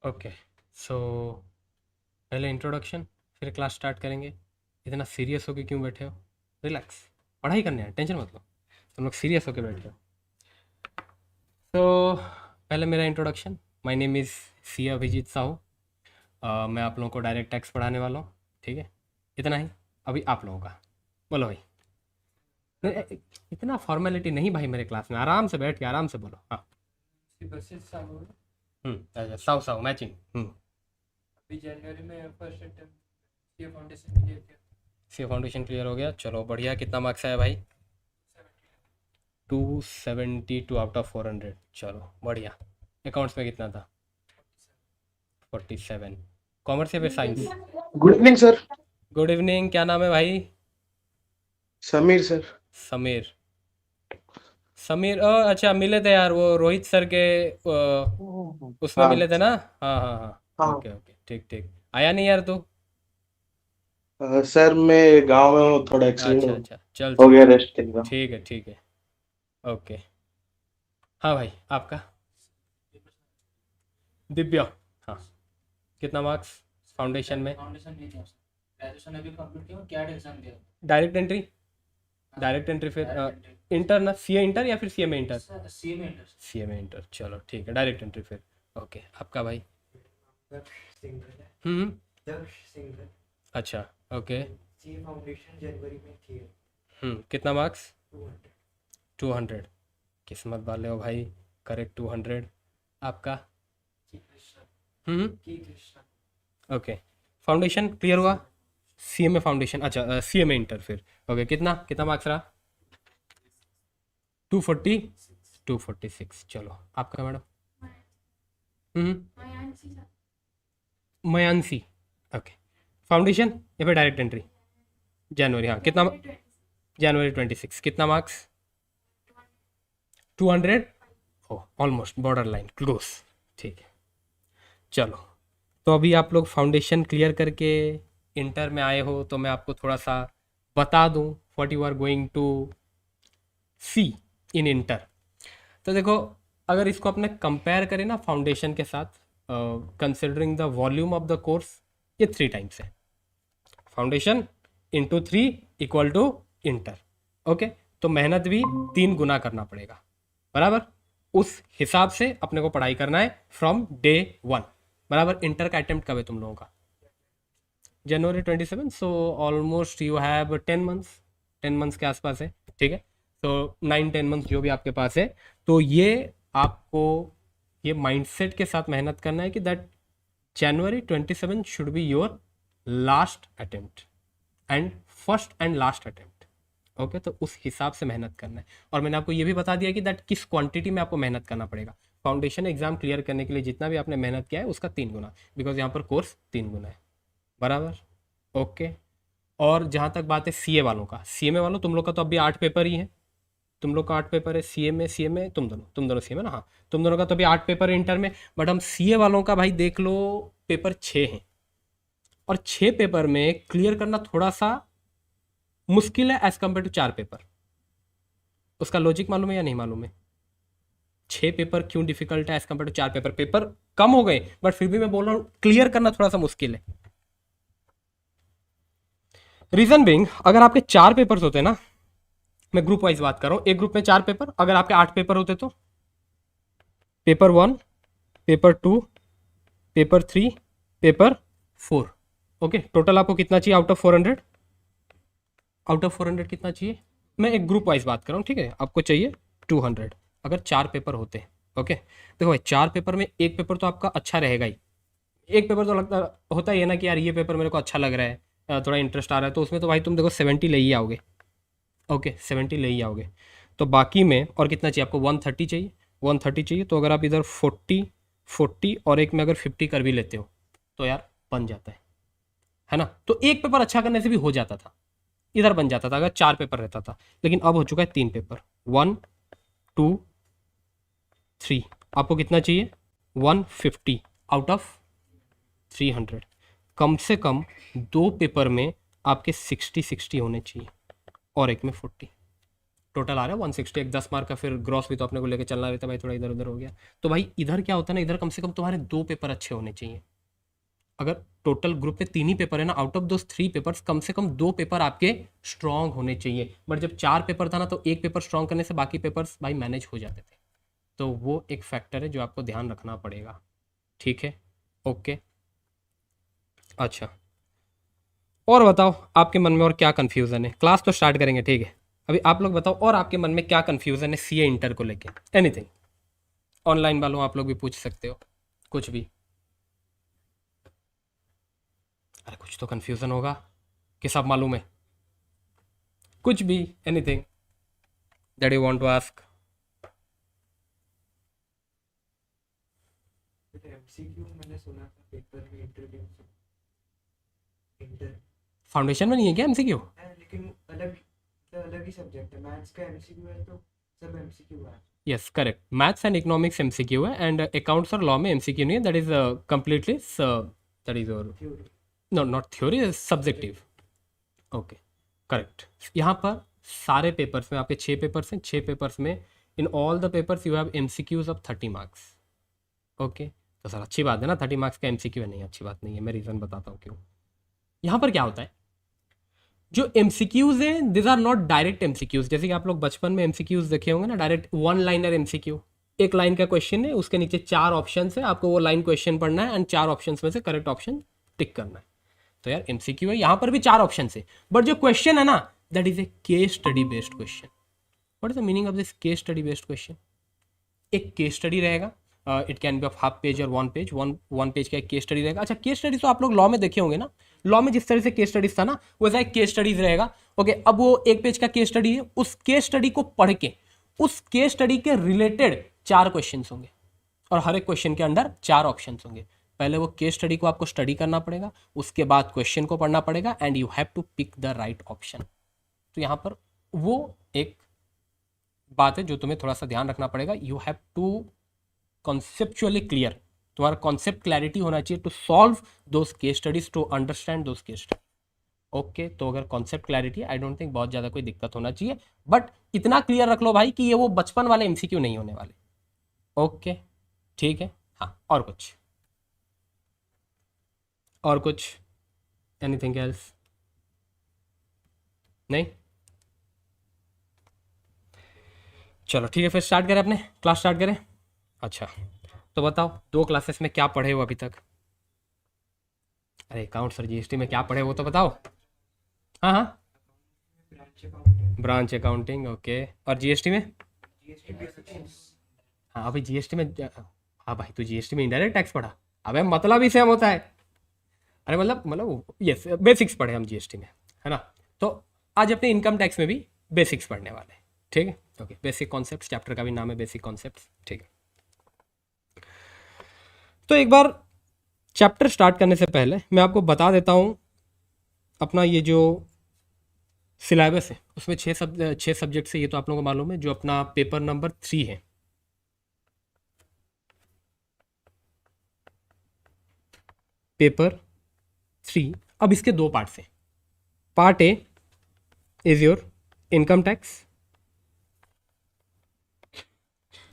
Okay, सो पहले introduction, फिर class start करेंगे। इतना सीरियस होके क्यों बैठे हो? रिलैक्स, पढ़ाई करने हैं, टेंशन मत लो। तुम लोग सीरियस होके बैठे हो। तो पहले मेरा introduction, my name is C Abhijit Sahu. मैं आप लोगों को डायरेक्ट टैक्स पढ़ाने वाला हूँ, ठीक है। इतना ही। अभी आप लोगों का बोलो भाई। इतना फॉर्मेलिटी नहीं भाई, मेरे क्लास में आराम से बैठ के आराम से बोलो। हाँ। अच्छा, साहू साहू मैचिंग। अभी जनवरी में फर्स्ट अटेम्प्ट ये फाउंडेशन क्लियर किया। सी फाउंडेशन क्लियर हो गया, चलो बढ़िया। कितना मार्क्स आया भाई? 272 आउट ऑफ 400, चलो बढ़िया। अकाउंट्स में कितना था? 47। कॉमर्स या फिर science? Good evening sir. Good evening, क्या नाम है भाई? समीर सर। समीर। समीर, अच्छा मिले थे यार वो रोहित सर के उसमें हाँ मिले थे ना। हाँ हाँ हाँ, हाँ। ओके ओके, ठीक ठीक। आया नहीं यार तू? सर मैं गांव में हूँ, थोड़ा अच्छा एक्सीडेंट अच्छा, चल हो चल गया, चल, रेस्ट कर रहा हूँ। ठीक है ठीक है, ओके। हाँ भाई, आपका? दिव्या। हाँ। कितना मार्क्स फाउंडेशन में? फाउंडेशन नहीं दिया, ग्रेजुएशन अभी कंप्लीट किया, कैट एग्जाम दिया। Direct entry? डायरेक्ट एंट्री फिर इंटर ना, सी इंटर या फिर सी एम इंटर? सी में इंटर। सी एम इंटर, चलो ठीक है, डायरेक्ट एंट्री फिर। ओके, आपका भाई? हम्म। अच्छा, ओके। सी फाउंडेशन जनवरी में थी। कितना मार्क्स? 200। किस्मत वाले हो भाई, करेक्ट 200। आपका? हम्म। ओके, फाउंडेशन क्लियर हुआ। सी एम ए फाउंडेशन, अच्छा सी एम ए इंटर फिर। ओके, कितना कितना मार्क्स रहा? 240, 246, चलो। आपका मैडम? मयांसी। ओके, फाउंडेशन या फिर डायरेक्ट एंट्री? जनवरी, हाँ। कितना? जनवरी 26। कितना मार्क्स? 200। ओ, ऑलमोस्ट बॉर्डर लाइन क्लोज, ठीक है। चलो, तो अभी आप लोग फाउंडेशन क्लियर करके इंटर में आए हो, तो मैं आपको थोड़ा सा बता दूं what you are going to see in inter. तो देखो, अगर इसको अपने कंपेयर करें ना फाउंडेशन के साथ, considering the volume of the course, ये 3 टाइम्स है। Foundation into 3 equal to inter. Okay, तो मेहनत भी 3 गुना करना पड़ेगा, बराबर। उस हिसाब से अपने को पढ़ाई करना है फ्रॉम डे 1, बराबर। इंटर का अटेम्प्ट कब है तुम लोगों का? जनवरी 27। So almost you have 10 months, 10 months के आसपास है, ठीक है। तो 9-10 मंथ्स जो भी आपके पास है, तो ये आपको ये माइंडसेट के साथ मेहनत करना है कि that January 27 should be your last attempt and first and last attempt. Okay, तो उस हिसाब से मेहनत करना है। और मैंने आपको ये भी बता दिया कि दैट किस क्वांटिटी में आपको मेहनत करना पड़ेगा। फाउंडेशन एग्जाम क्लियर करने के लिए जितना भी आपने मेहनत किया है उसका 3 गुना, बिकॉज यहाँ पर कोर्स 3 गुना है, बराबर। ओके, और जहाँ तक बात है सीए वालों का, सीएमए वालों तुम लोग का तो अभी 8 पेपर ही है। तुम लोग का 8 पेपर है, सीएमए तुम दोनों सीएमए ना, हाँ। तुम दोनों का तो अभी 8 पेपर है इंटर में, बट हम सीए वालों का भाई देख लो, पेपर 6 हैं। और 6 पेपर में क्लियर करना थोड़ा सा मुश्किल है एज कम्पेयर टू 4 पेपर। उसका लॉजिक मालूम है या नहीं मालूम है? 6 पेपर क्यों डिफिकल्ट है as compare to 4 paper? Paper कम हो गए, बट फिर भी मैं बोल रहा हूँ क्लियर करना थोड़ा सा मुश्किल है। रीजन बिंग, अगर आपके 4 पेपर्स होते ना, मैं ग्रुप वाइज बात कर रहा हूँ, एक ग्रुप में 4 पेपर, अगर आपके 8 पेपर होते तो paper 1, paper 2, paper 3, paper 4। Okay, total आपको कितना चाहिए आउट ऑफ 400? आउट ऑफ 400 कितना चाहिए? मैं एक ग्रुप वाइज बात कर रहा हूँ, ठीक है। आपको चाहिए 200 अगर 4 पेपर होते। ओके, देखो भाई, 4 पेपर में एक पेपर तो आपका अच्छा रहेगा ही। एक पेपर तो लगता होता ही है ना कि यार ये पेपर मेरे को अच्छा लग रहा है, थोड़ा इंटरेस्ट आ रहा है, तो उसमें तो भाई तुम देखो 70 ले ही आओगे। ओके, 70 ले ही आओगे। तो बाकी में और कितना चाहिए आपको? 130 चाहिए। 130 चाहिए, तो अगर आप इधर 40 और एक में अगर 50 कर भी लेते हो तो यार बन जाता है ना। तो एक पेपर अच्छा करने से भी हो जाता था, इधर बन जाता था अगर 4 पेपर रहता था। लेकिन अब हो चुका है 3 पेपर, 1, 2, 3। आपको कितना चाहिए? 150 आउट ऑफ 300। कम से कम 2 पेपर में आपके 60-60 होने चाहिए और एक में 40। टोटल आ रहा है 160, एक 10 मार्क का, फिर ग्रॉस भी तो अपने को लेके चलना रहता है भाई, थोड़ा इधर उधर हो गया। तो भाई इधर क्या होता है ना, इधर कम से कम तुम्हारे 2 पेपर अच्छे होने चाहिए। अगर टोटल ग्रुप पे 3 ही पेपर है ना, आउट ऑफ दोस 3 पेपर्स कम से कम 2 पेपर आपके स्ट्रांग होने चाहिए। बट जब 4 पेपर था ना, तो एक पेपर स्ट्रांग करने से बाकी पेपर्स भाई मैनेज हो जाते थे। तो वो एक फैक्टर है जो आपको ध्यान रखना पड़ेगा, ठीक है। ओके, अच्छा, और बताओ आपके मन में और क्या कन्फ्यूज़न है। क्लास तो स्टार्ट करेंगे, ठीक है। अभी आप लोग बताओ और आपके मन में क्या कन्फ्यूज़न है सीए इंटर को लेके, एनीथिंग। ऑनलाइन वालों आप लोग भी पूछ सकते हो कुछ भी। अरे कुछ तो कन्फ्यूज़न होगा कि सब मालूम है, कुछ भी, anything that you want to ask. MCQ मैंने सुना था पेपर में इंट्रोड्यूस इंटर फाउंडेशन में नहीं है क्या एमसीक्यू? है, लेकिन अलग ही सब्जेक्ट है। मैथ्स का एमसीक्यू है तो सब एमसीक्यू है। Yes correct, maths and economics MCQ है, एंड अकाउंट्स और लॉ में एमसीक्यू नहीं है। That is completely, that is your, theory. No not theory, is subjective. Okay correct. यहाँ पर सारे पेपर्स में आपके 6 पेपर्स हैं, 6 पेपर्स में in all the papers you have MCQs of 30 marks. Okay, तो सर अच्छी बात है ना, 30 मार्क्स का एमसीक्यू है। नहीं, अच्छी बात नहीं है, मैं रीज़न बताता हूँ क्यों। यहाँ पर क्या होता है, जो एमसीक्यूज हैं this are not direct MCQs. जैसे कि आप लोग बचपन में एमसीक्यूज देखे होंगे ना, डायरेक्ट वन लाइनर एमसीक्यू। एक लाइन का क्वेश्चन है, उसके नीचे 4 ऑप्शन है, आपको वो लाइन क्वेश्चन पढ़ना है एंड 4 ऑप्शन में से करेक्ट ऑप्शन टिक करना है। तो यार एमसीक्यू है, यहाँ पर भी 4 ऑप्शन है, बट जो क्वेश्चन है ना that is a case study based question. What is the meaning of this case study based question? एक केस स्टडी रहेगा, it can be of half page और वन पेज, वन पेज का एक case study रहेगा। अच्छा, case study तो आप लोग लॉ में देखे होंगे ना, लॉ में जिस तरह से केस स्टडीज था ना वैसा एक केस स्टडीज रहेगा। ओके, अब वो एक पेज का केस स्टडी है, उस केस स्टडी को पढ़ के उस केस स्टडी के रिलेटेड 4 क्वेश्चन होंगे और हर एक क्वेश्चन के अंदर 4 ऑप्शन होंगे। पहले वो केस स्टडी को आपको स्टडी करना पड़ेगा, उसके बाद क्वेश्चन को पढ़ना पड़ेगा and you have to pick the right option. तो यहाँ पर वो एक बात है जो तुम्हें थोड़ा सा ध्यान रखना पड़ेगा। You have to conceptually clear, तुम्हारा कॉन्सेप्ट क्लैरिटी होना चाहिए to solve those case studies, to understand those case studies. Okay, तो अगर concept clarity, I don't think बहुत ज़्यादा कोई दिक्कत होना चाहिए, बट इतना क्लियर रख लो भाई कि ये वो बचपन वाले एमसीक्यू नहीं होने वाले। ओके ठीक है, हाँ, और कुछ एनीथिंग एल्स? नहीं, चलो ठीक है, फिर स्टार्ट करें, अपने क्लास स्टार्ट करें। अच्छा, तो बताओ 2 क्लासेस में क्या पढ़े हो अभी तक? अरे अकाउंट्स और जीएसटी में क्या पढ़े वो तो बताओ। हाँ हाँ, branch accounting, branch accounting, okay. और जीएसटी में? GST basics. हाँ अभी जीएसटी में, हाँ भाई तू जीएसटी में इनडायरेक्ट टैक्स पढ़ा? अबे मतलब ही सेम होता है। अरे मतलब यस, बेसिक्स पढ़े हम जीएसटी में, है ना। तो आज अपने इनकम टैक्स में भी बेसिक्स पढ़ने वाले हैं, ठीक है। ओके, बेसिक कॉन्सेप्ट्स, चैप्टर का भी नाम है बेसिक कॉन्सेप्ट्स, ठीक है। तो एक बार चैप्टर स्टार्ट करने से पहले मैं आपको बता देता हूँ अपना ये जो सिलेबस है उसमें 6 सब्जेक्ट्स है, ये तो आप लोगों को मालूम है। जो अपना पेपर नंबर 3 है, पेपर 3, अब इसके 2 पार्ट्स हैं। Part A is your income tax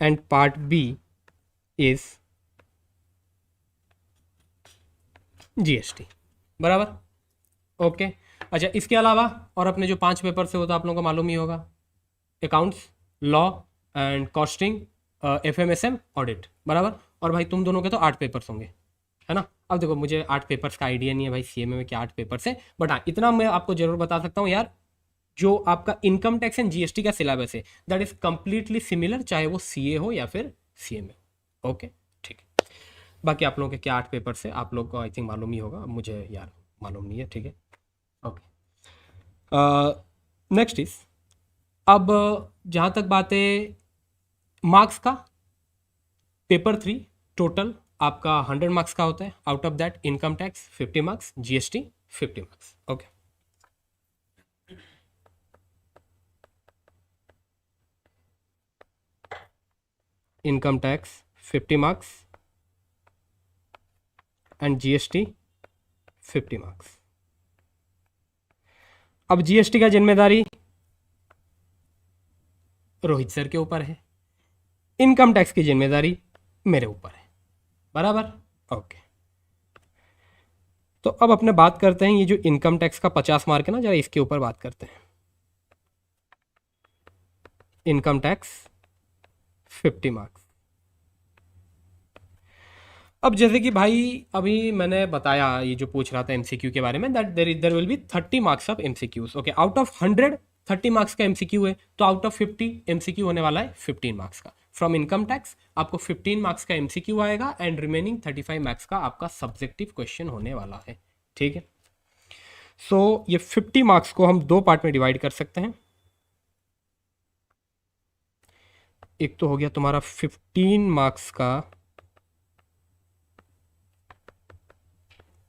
and part B is GST, बराबर। ओके, अच्छा, इसके अलावा और अपने जो 5 पेपर से वो तो आप लोगों को मालूम ही होगा, accounts, law and costing, FMSM, audit, बराबर। और भाई तुम दोनों के तो 8 पेपर्स होंगे, है ना। अब देखो मुझे 8 पेपर्स का आइडिया नहीं है भाई सीएमए में क्या 8 पेपर्स है, बट हाँ इतना मैं आपको जरूर बता सकता हूँ यार, जो आपका इनकम टैक्स एंड जीएसटी का सिलेबस है दैट इज कंप्लीटली सिमिलर, चाहे वो सीए हो या फिर सीएमए। ओके ठीक है, बाकी आप लोगों के क्या 8 पेपर्स है आप लोग को आई थिंक मालूम ही होगा, मुझे यार मालूम नहीं है, ठीक है। ओके, नेक्स्ट इज, अब जहाँ तक बात है मार्क्स का, पेपर 3 टोटल आपका 100 मार्क्स का होता है। Out of that income tax 50 marks, GST 50 marks. Okay, income tax 50 marks and GST 50 marks. अब जीएसटी का जिम्मेदारी रोहित सर के ऊपर है, इनकम टैक्स की जिम्मेदारी मेरे ऊपर है, बराबर। ओके, तो अब अपने बात करते हैं ये जो इनकम टैक्स का 50 मार्क है ना, जरा इसके ऊपर बात करते हैं। Income tax 50 marks. अब जैसे कि भाई अभी मैंने बताया ये जो पूछ रहा था एमसीक्यू के बारे में, that there will be 30 marks of MCQs. Okay, out of 100 30 marks का एमसीक्यू है, तो आउट ऑफ 50 एमसीक्यू होने वाला है 15 मार्क्स का। फ्रॉम इनकम टैक्स आपको 15 मार्क्स का एमसीक्यू आएगा एंड रिमेनिंग 35 मार्क्स का आपका सब्जेक्टिव क्वेश्चन होने वाला है। ठीक है, सो ये 50 मार्क्स को हम दो पार्ट में डिवाइड कर सकते हैं। एक तो हो गया तुम्हारा 15 मार्क्स का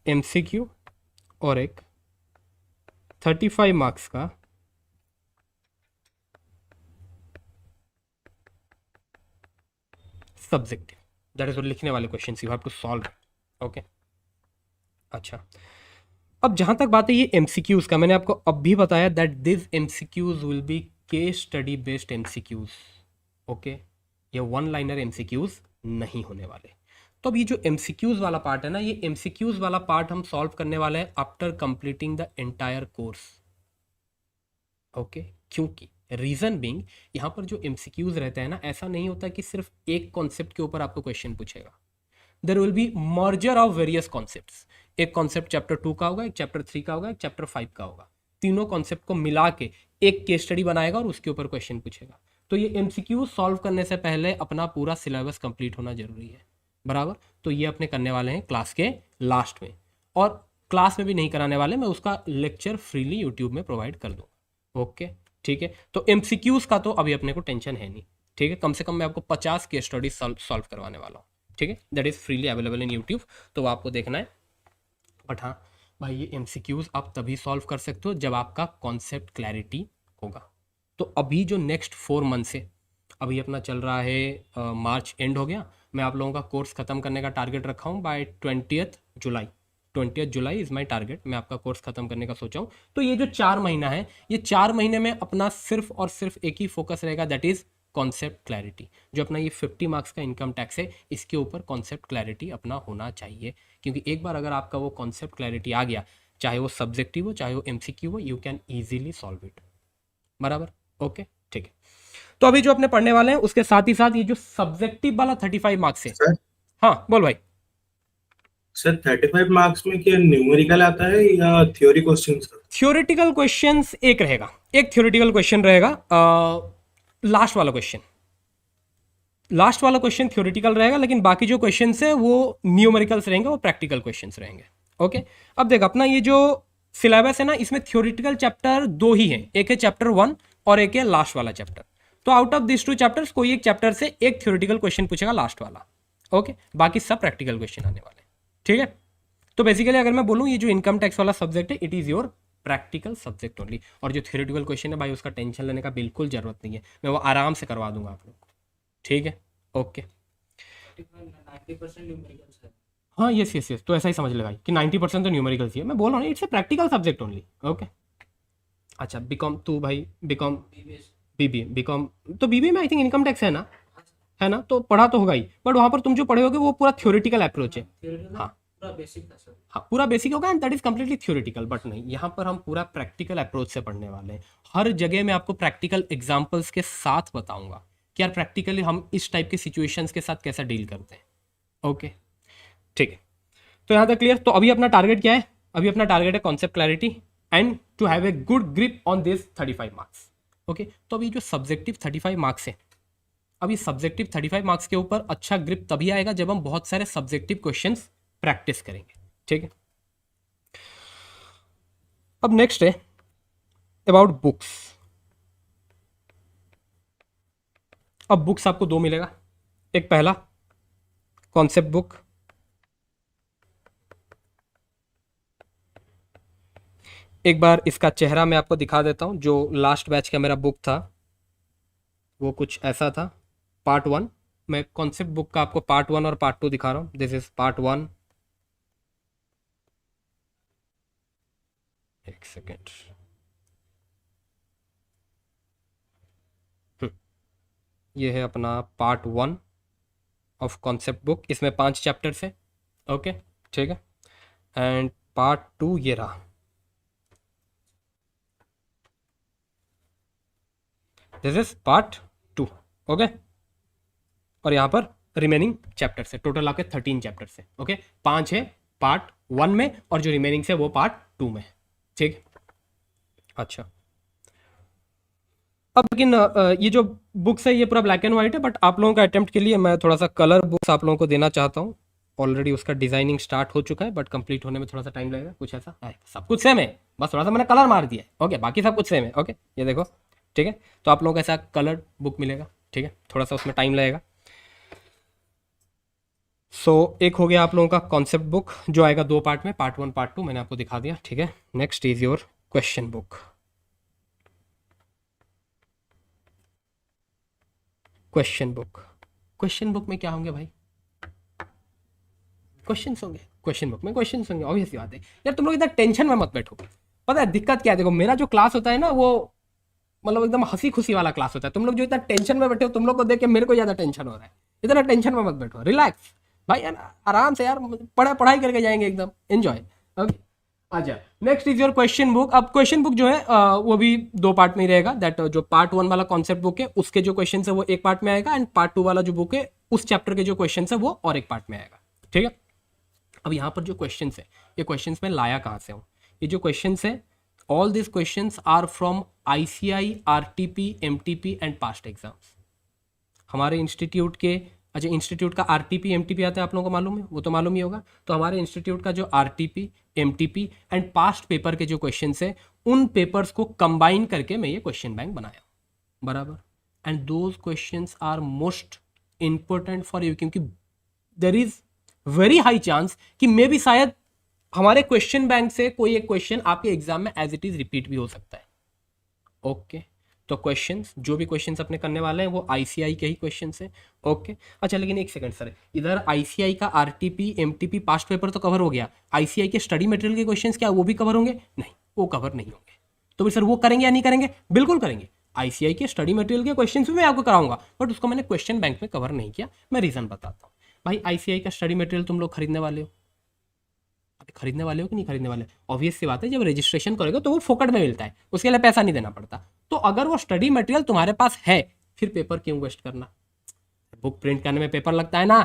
एमसीक्यू और एक 35 मार्क्स का सब्जेक्टिव, दैट इज लिखने वाले question you have to solve. Okay, अच्छा, अब जहां तक बात है ये एमसीक्यूज का, मैंने आपको अब भी बताया that this MCQs will be case study based MCQs. Okay, ये वन लाइनर एमसीक्यूज नहीं होने वाले। तो अब ये जो एमसीक्यूज वाला पार्ट है ना, ये एमसीक्यूज वाला पार्ट हम सॉल्व करने वाले हैं after completing the entire course. Okay, क्योंकि रीजन बीइंग यहाँ पर जो एमसीक्यूज रहते हैं ना, ऐसा नहीं होता कि सिर्फ एक कॉन्सेप्ट के ऊपर आपको क्वेश्चन पूछेगा। There will be merger of various concepts. एक कॉन्सेप्ट चैप्टर 2 का होगा, एक चैप्टर 3 का होगा, एक चैप्टर 5 का होगा। तीनों कॉन्सेप्ट को मिला के एक केस स्टडी बनाएगा और उसके ऊपर क्वेश्चन पूछेगा। तो ये एमसीक्यू सॉल्व करने से पहले अपना पूरा सिलेबस कंप्लीट होना जरूरी है, बराबर। तो ये अपने करने वाले हैं क्लास के लास्ट में, और क्लास में भी नहीं कराने वाले, मैं उसका लेक्चर फ्रीली यूट्यूब में प्रोवाइड कर दूंगा। ओके, ठीक है, तो एमसीक्यूज का तो अभी अपने को टेंशन है नहीं। ठीक है, कम से कम मैं आपको 50 केस स्टडी सॉल्व करवाने वाला हूँ। ठीक है, that is freely available in YouTube, तो आपको देखना है। बट हाँ भाई, ये एमसीक्यूज आप तभी सॉल्व कर सकते हो जब आपका कॉन्सेप्ट क्लैरिटी होगा। तो अभी जो नेक्स्ट 4 मंथ से, अभी अपना चल रहा है मार्च एंड हो गया, मैं आप लोगों का कोर्स खत्म करने का टारगेट रखा हूँ by 20th July. 20th July is my target, मैं आपका कोर्स खत्म करने का सोचा हूँ। तो ये जो 4 महीना है, ये 4 महीने में अपना सिर्फ और सिर्फ एक ही फोकस रहेगा, दैट इज़ कॉन्सेप्ट क्लैरिटी। जो अपना ये 50 मार्क्स का इनकम टैक्स है, इसके ऊपर कॉन्सेप्ट क्लैरिटी अपना होना चाहिए। क्योंकि एक बार अगर आपका वो कॉन्सेप्ट क्लैरिटी आ गया, चाहे वो सब्जेक्टिव हो चाहे वो एमसीक्यू हो, you can easily solve it, बराबर। ओके, ठीक है, तो अभी जो अपने पढ़ने वाले हैं उसके साथ ही साथ ये जो सब्जेक्टिव वाला 35 मार्क्स है। सर हाँ बोल भाई। सर 35 मार्क्स में क्या न्यूमेरिकल आता है या theory question sir? Theoretical questions एक रहेगा, एक थ्योरेटिकल क्वेश्चन रहेगा, लास्ट वाला क्वेश्चन, लास्ट वाला क्वेश्चन थ्योरेटिकल रहेगा, लेकिन बाकी जो क्वेश्चन है वो न्यूमेरिकल्स रहेंगे, वो प्रैक्टिकल क्वेश्चंस रहेंगे। ओके, अब देख अपना ये जो सिलेबस है ना, इसमें थ्योरेटिकल चैप्टर 2 ही है, एक है चैप्टर 1 और एक है लास्ट वाला चैप्टर। तो आउट ऑफ दिस 2 चैप्टर्स कोई एक चैप्टर से एक थ्योरेटिकल क्वेश्चन पूछेगा, लास्ट वाला। ओके, बाकी सब प्रैक्टिकल क्वेश्चन आने वाले। ठीक है, तो बेसिकली अगर मैं बोलूँ ये जो इनकम टैक्स वाला सब्जेक्ट है, it is your practical subject only. और जो थ्योरेटिकल क्वेश्चन है भाई, उसका टेंशन लेने का बिल्कुल जरूरत नहीं है, मैं वो आराम से करवा दूंगा आप लोग को। ठीक है, ओके। 90% न्यूमेरिकल्स है। हाँ यस यस यस, तो ऐसा ही समझ ले भाई कि 90% तो न्यूमेरिकल्स ही है, मैं बोल रहा हूँ it's a practical subject only. Okay, अच्छा बीकॉम, तू भाई बीकॉम, बीबीए, बीकॉम, तो बीबीए में आई थिंक इनकम टैक्स है ना, तो पढ़ा तो होगा ही, बट वहाँ पर तुम जो पढ़े होगे वो पूरा थ्योरेटिकल अप्रोच है। हाँ पूरा बेसिक था सर। हाँ, पूरा बेसिक होगा and that is completely theoretical, but नहीं, यहाँ पर हम पूरा प्रैक्टिकल अप्रोच से पढ़ने वाले हैं। हर जगह मैं आपको प्रैक्टिकल एग्जाम्पल्स के साथ बताऊंगा कि यार प्रैक्टिकली हम इस टाइप के सिचुएशंस के साथ कैसा डील करते हैं। ओके, ठीक है, तो यहाँ तक क्लियर। तो अभी अपना टारगेट क्या है? अभी अपना टारगेट है concept clarity and to have a good grip on this 35 marks. Okay, तो अभी जो सब्जेक्टिव 35 मार्क्स है, अभी सब्जेक्टिव 35 मार्क्स के ऊपर अच्छा ग्रिप तभी आएगा जब हम बहुत सारे सब्जेक्टिव क्वेश्चंस प्रैक्टिस करेंगे। ठीक है, अब नेक्स्ट है अबाउट बुक्स। अब बुक्स आपको 2 मिलेगा, एक पहला कॉन्सेप्ट बुक, एक बार इसका चेहरा मैं आपको दिखा देता हूं। जो लास्ट बैच का मेरा बुक था वो कुछ ऐसा था, पार्ट 1। मैं कॉन्सेप्ट बुक का आपको पार्ट 1 और पार्ट 2 दिखा रहा हूं। दिस इज पार्ट 1, एक सेकेंड, ये है अपना पार्ट 1 ऑफ कॉन्सेप्ट बुक, इसमें 5 चैप्टर्स है। ओके ठीक है, एंड पार्ट 2 ये रहा। This is part 2। ओके, और यहाँ पर रिमेनिंग चैप्टर्स है, टोटल आपके 13 चैप्टर्स है। ओके, 5 है पार्ट 1 में और जो रिमेनिंग है वो पार्ट 2 में। ठीक, अच्छा। अब लेकिन ये जो बुक्स है ये पूरा ब्लैक एंड वाइट है, बट आप लोगों का अटेम्प्ट के लिए मैं थोड़ा सा कलर बुक्स आप लोगों को देना चाहता हूँ। ऑलरेडी उसका डिजाइनिंग स्टार्ट हो चुका है, बट कंप्लीट होने में थोड़ा सा टाइम लगेगा, कुछ ऐसा है। सब कुछ सेम है, बस थोड़ा सा मैंने कलर मार दिया है। ओके, बाकी सब कुछ सेम है। ओके, ये देखो, ठीक है। तो आप लोगों को ऐसा कलर बुक मिलेगा, ठीक है, थोड़ा सा उसमें टाइम लगेगा। सो एक हो गया आप लोगों का कॉन्सेप्ट बुक, जो आएगा 2 पार्ट में, पार्ट 1 पार्ट 2 मैंने आपको दिखा दिया, ठीक है। Next is your question book. Question book में क्या होंगे भाई? क्वेश्चंस होंगे। क्वेश्चन बुक में क्वेश्चंस होंगे, ऑब्वियसली बात है यार। तुम लोग इतना टेंशन में मत बैठो। पता है दिक्कत क्या है? देखो, मेरा जो क्लास होता है ना, वो मतलब एकदम हंसी खुशी वाला क्लास होता है। तुम लोग जो इतना टेंशन में बैठे हो, तुम लोग को देख के मेरे को ज्यादा टेंशन हो रहा है। इतना टेंशन में मत बैठो, रिलैक्स भाई यार, आराम से यार, पढ़ाई करके जाएंगे एकदम एंजॉय। ओके, अच्छा, next is your question book. अब क्वेश्चन बुक जो है वो भी 2 पार्ट में ही रहेगा। दैट जो पार्ट 1 वाला कॉन्सेप्ट बुक है उसके जो क्वेश्चन है वो एक पार्ट में आएगा, एंड पार्ट 2 वाला जो बुक है उस चैप्टर के जो क्वेश्चन है वो और एक पार्ट में आएगा, ठीक है। अब यहाँ पर जो क्वेश्चंस है, ये क्वेश्चंस में लाया कहाँ से हूँ? ये जो क्वेश्चंस है, all this questions are from ICI, RTP, MTP and past exams. हमारे इंस्टीट्यूट के, अच्छा, इंस्टीट्यूट का RTP MTP आता है, आप लोगों को मालूम है, वो तो मालूम ही होगा। तो हमारे इंस्टीट्यूट का जो RTP MTP and past paper के जो क्वेश्चंस है, उन पेपर्स को कंबाइन करके मैं ये क्वेश्चन बैंक बनाया, बराबर। And those questions are most important for you, क्योंकि there is very high chance कि मे भी शायद हमारे क्वेश्चन बैंक से कोई एक क्वेश्चन आपके एग्जाम में एज इट इज रिपीट भी हो सकता है। ओके, तो क्वेश्चंस, जो भी क्वेश्चंस अपने करने वाले हैं वो ICI के ही क्वेश्चंस हैं। ओके, अच्छा, लेकिन एक सेकंड सर, इधर ICI का RTP MTP पास्ट पेपर तो कवर हो गया, ICI के स्टडी मटेरियल के क्वेश्चंस क्या वो भी कवर होंगे? नहीं, वो कवर नहीं होंगे। तो सर वो करेंगे या नहीं करेंगे? बिल्कुल करेंगे। ICI के स्टडी मटेरियल के क्वेश्चंस भी मैं आपको कराऊंगा, बट उसको मैंने क्वेश्चन बैंक में कवर नहीं किया। मैं रीजन बताता हूँ। भाई, ICI का स्टडी मटेरियल तुम लोग खरीदने वाले हो, खरीदने वाले हो कि नहीं खरीदने वाले? ऑब्वियस सी बात है, जब रजिस्ट्रेशन करोगे तो वो फोकट में मिलता है, उसके लिए पैसा नहीं देना पड़ता। तो अगर वो स्टडी मटेरियल तुम्हारे पास है, फिर पेपर क्यों वेस्ट करना? बुक प्रिंट करने में पेपर लगता है ना,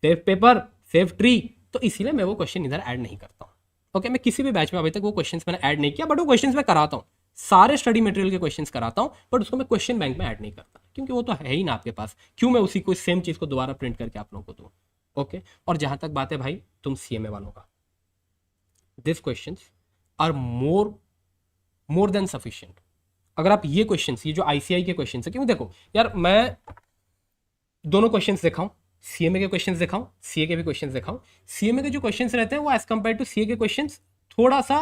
सेव पेपर सेव ट्री। तो इसीलिए मैं वो क्वेश्चन इधर ऐड नहीं करता हूँ। ओके, मैं किसी भी बैच में अभी तक वो क्वेश्चन मैंने ऐड नहीं किया, बट वो क्वेश्चन मैं कराता हूँ, सारे स्टडी मटेरियल के क्वेश्चन कराता हूँ, बट उसको मैं क्वेश्चन बैंक में ऐड नहीं करता, क्योंकि वो तो है ही ना आपके पास। क्यों मैं उसी को सेम चीज को दोबारा प्रिंट करके आप लोगों को दूँ? ओके, और जहां तक बात है भाई तुम CMA वालों का, this questions are more than sufficient. अगर आप ये क्वेश्चंस, ये जो ICI के क्वेश्चंस है, क्योंकि देखो यार, मैं दोनों क्वेश्चंस दिखाऊं, CMA के क्वेश्चंस दिखाऊं, CA के भी क्वेश्चंस दिखाऊं। CMA के जो क्वेश्चंस रहते हैं वो एज कंपेयर टू CA के क्वेश्चंस थोड़ा सा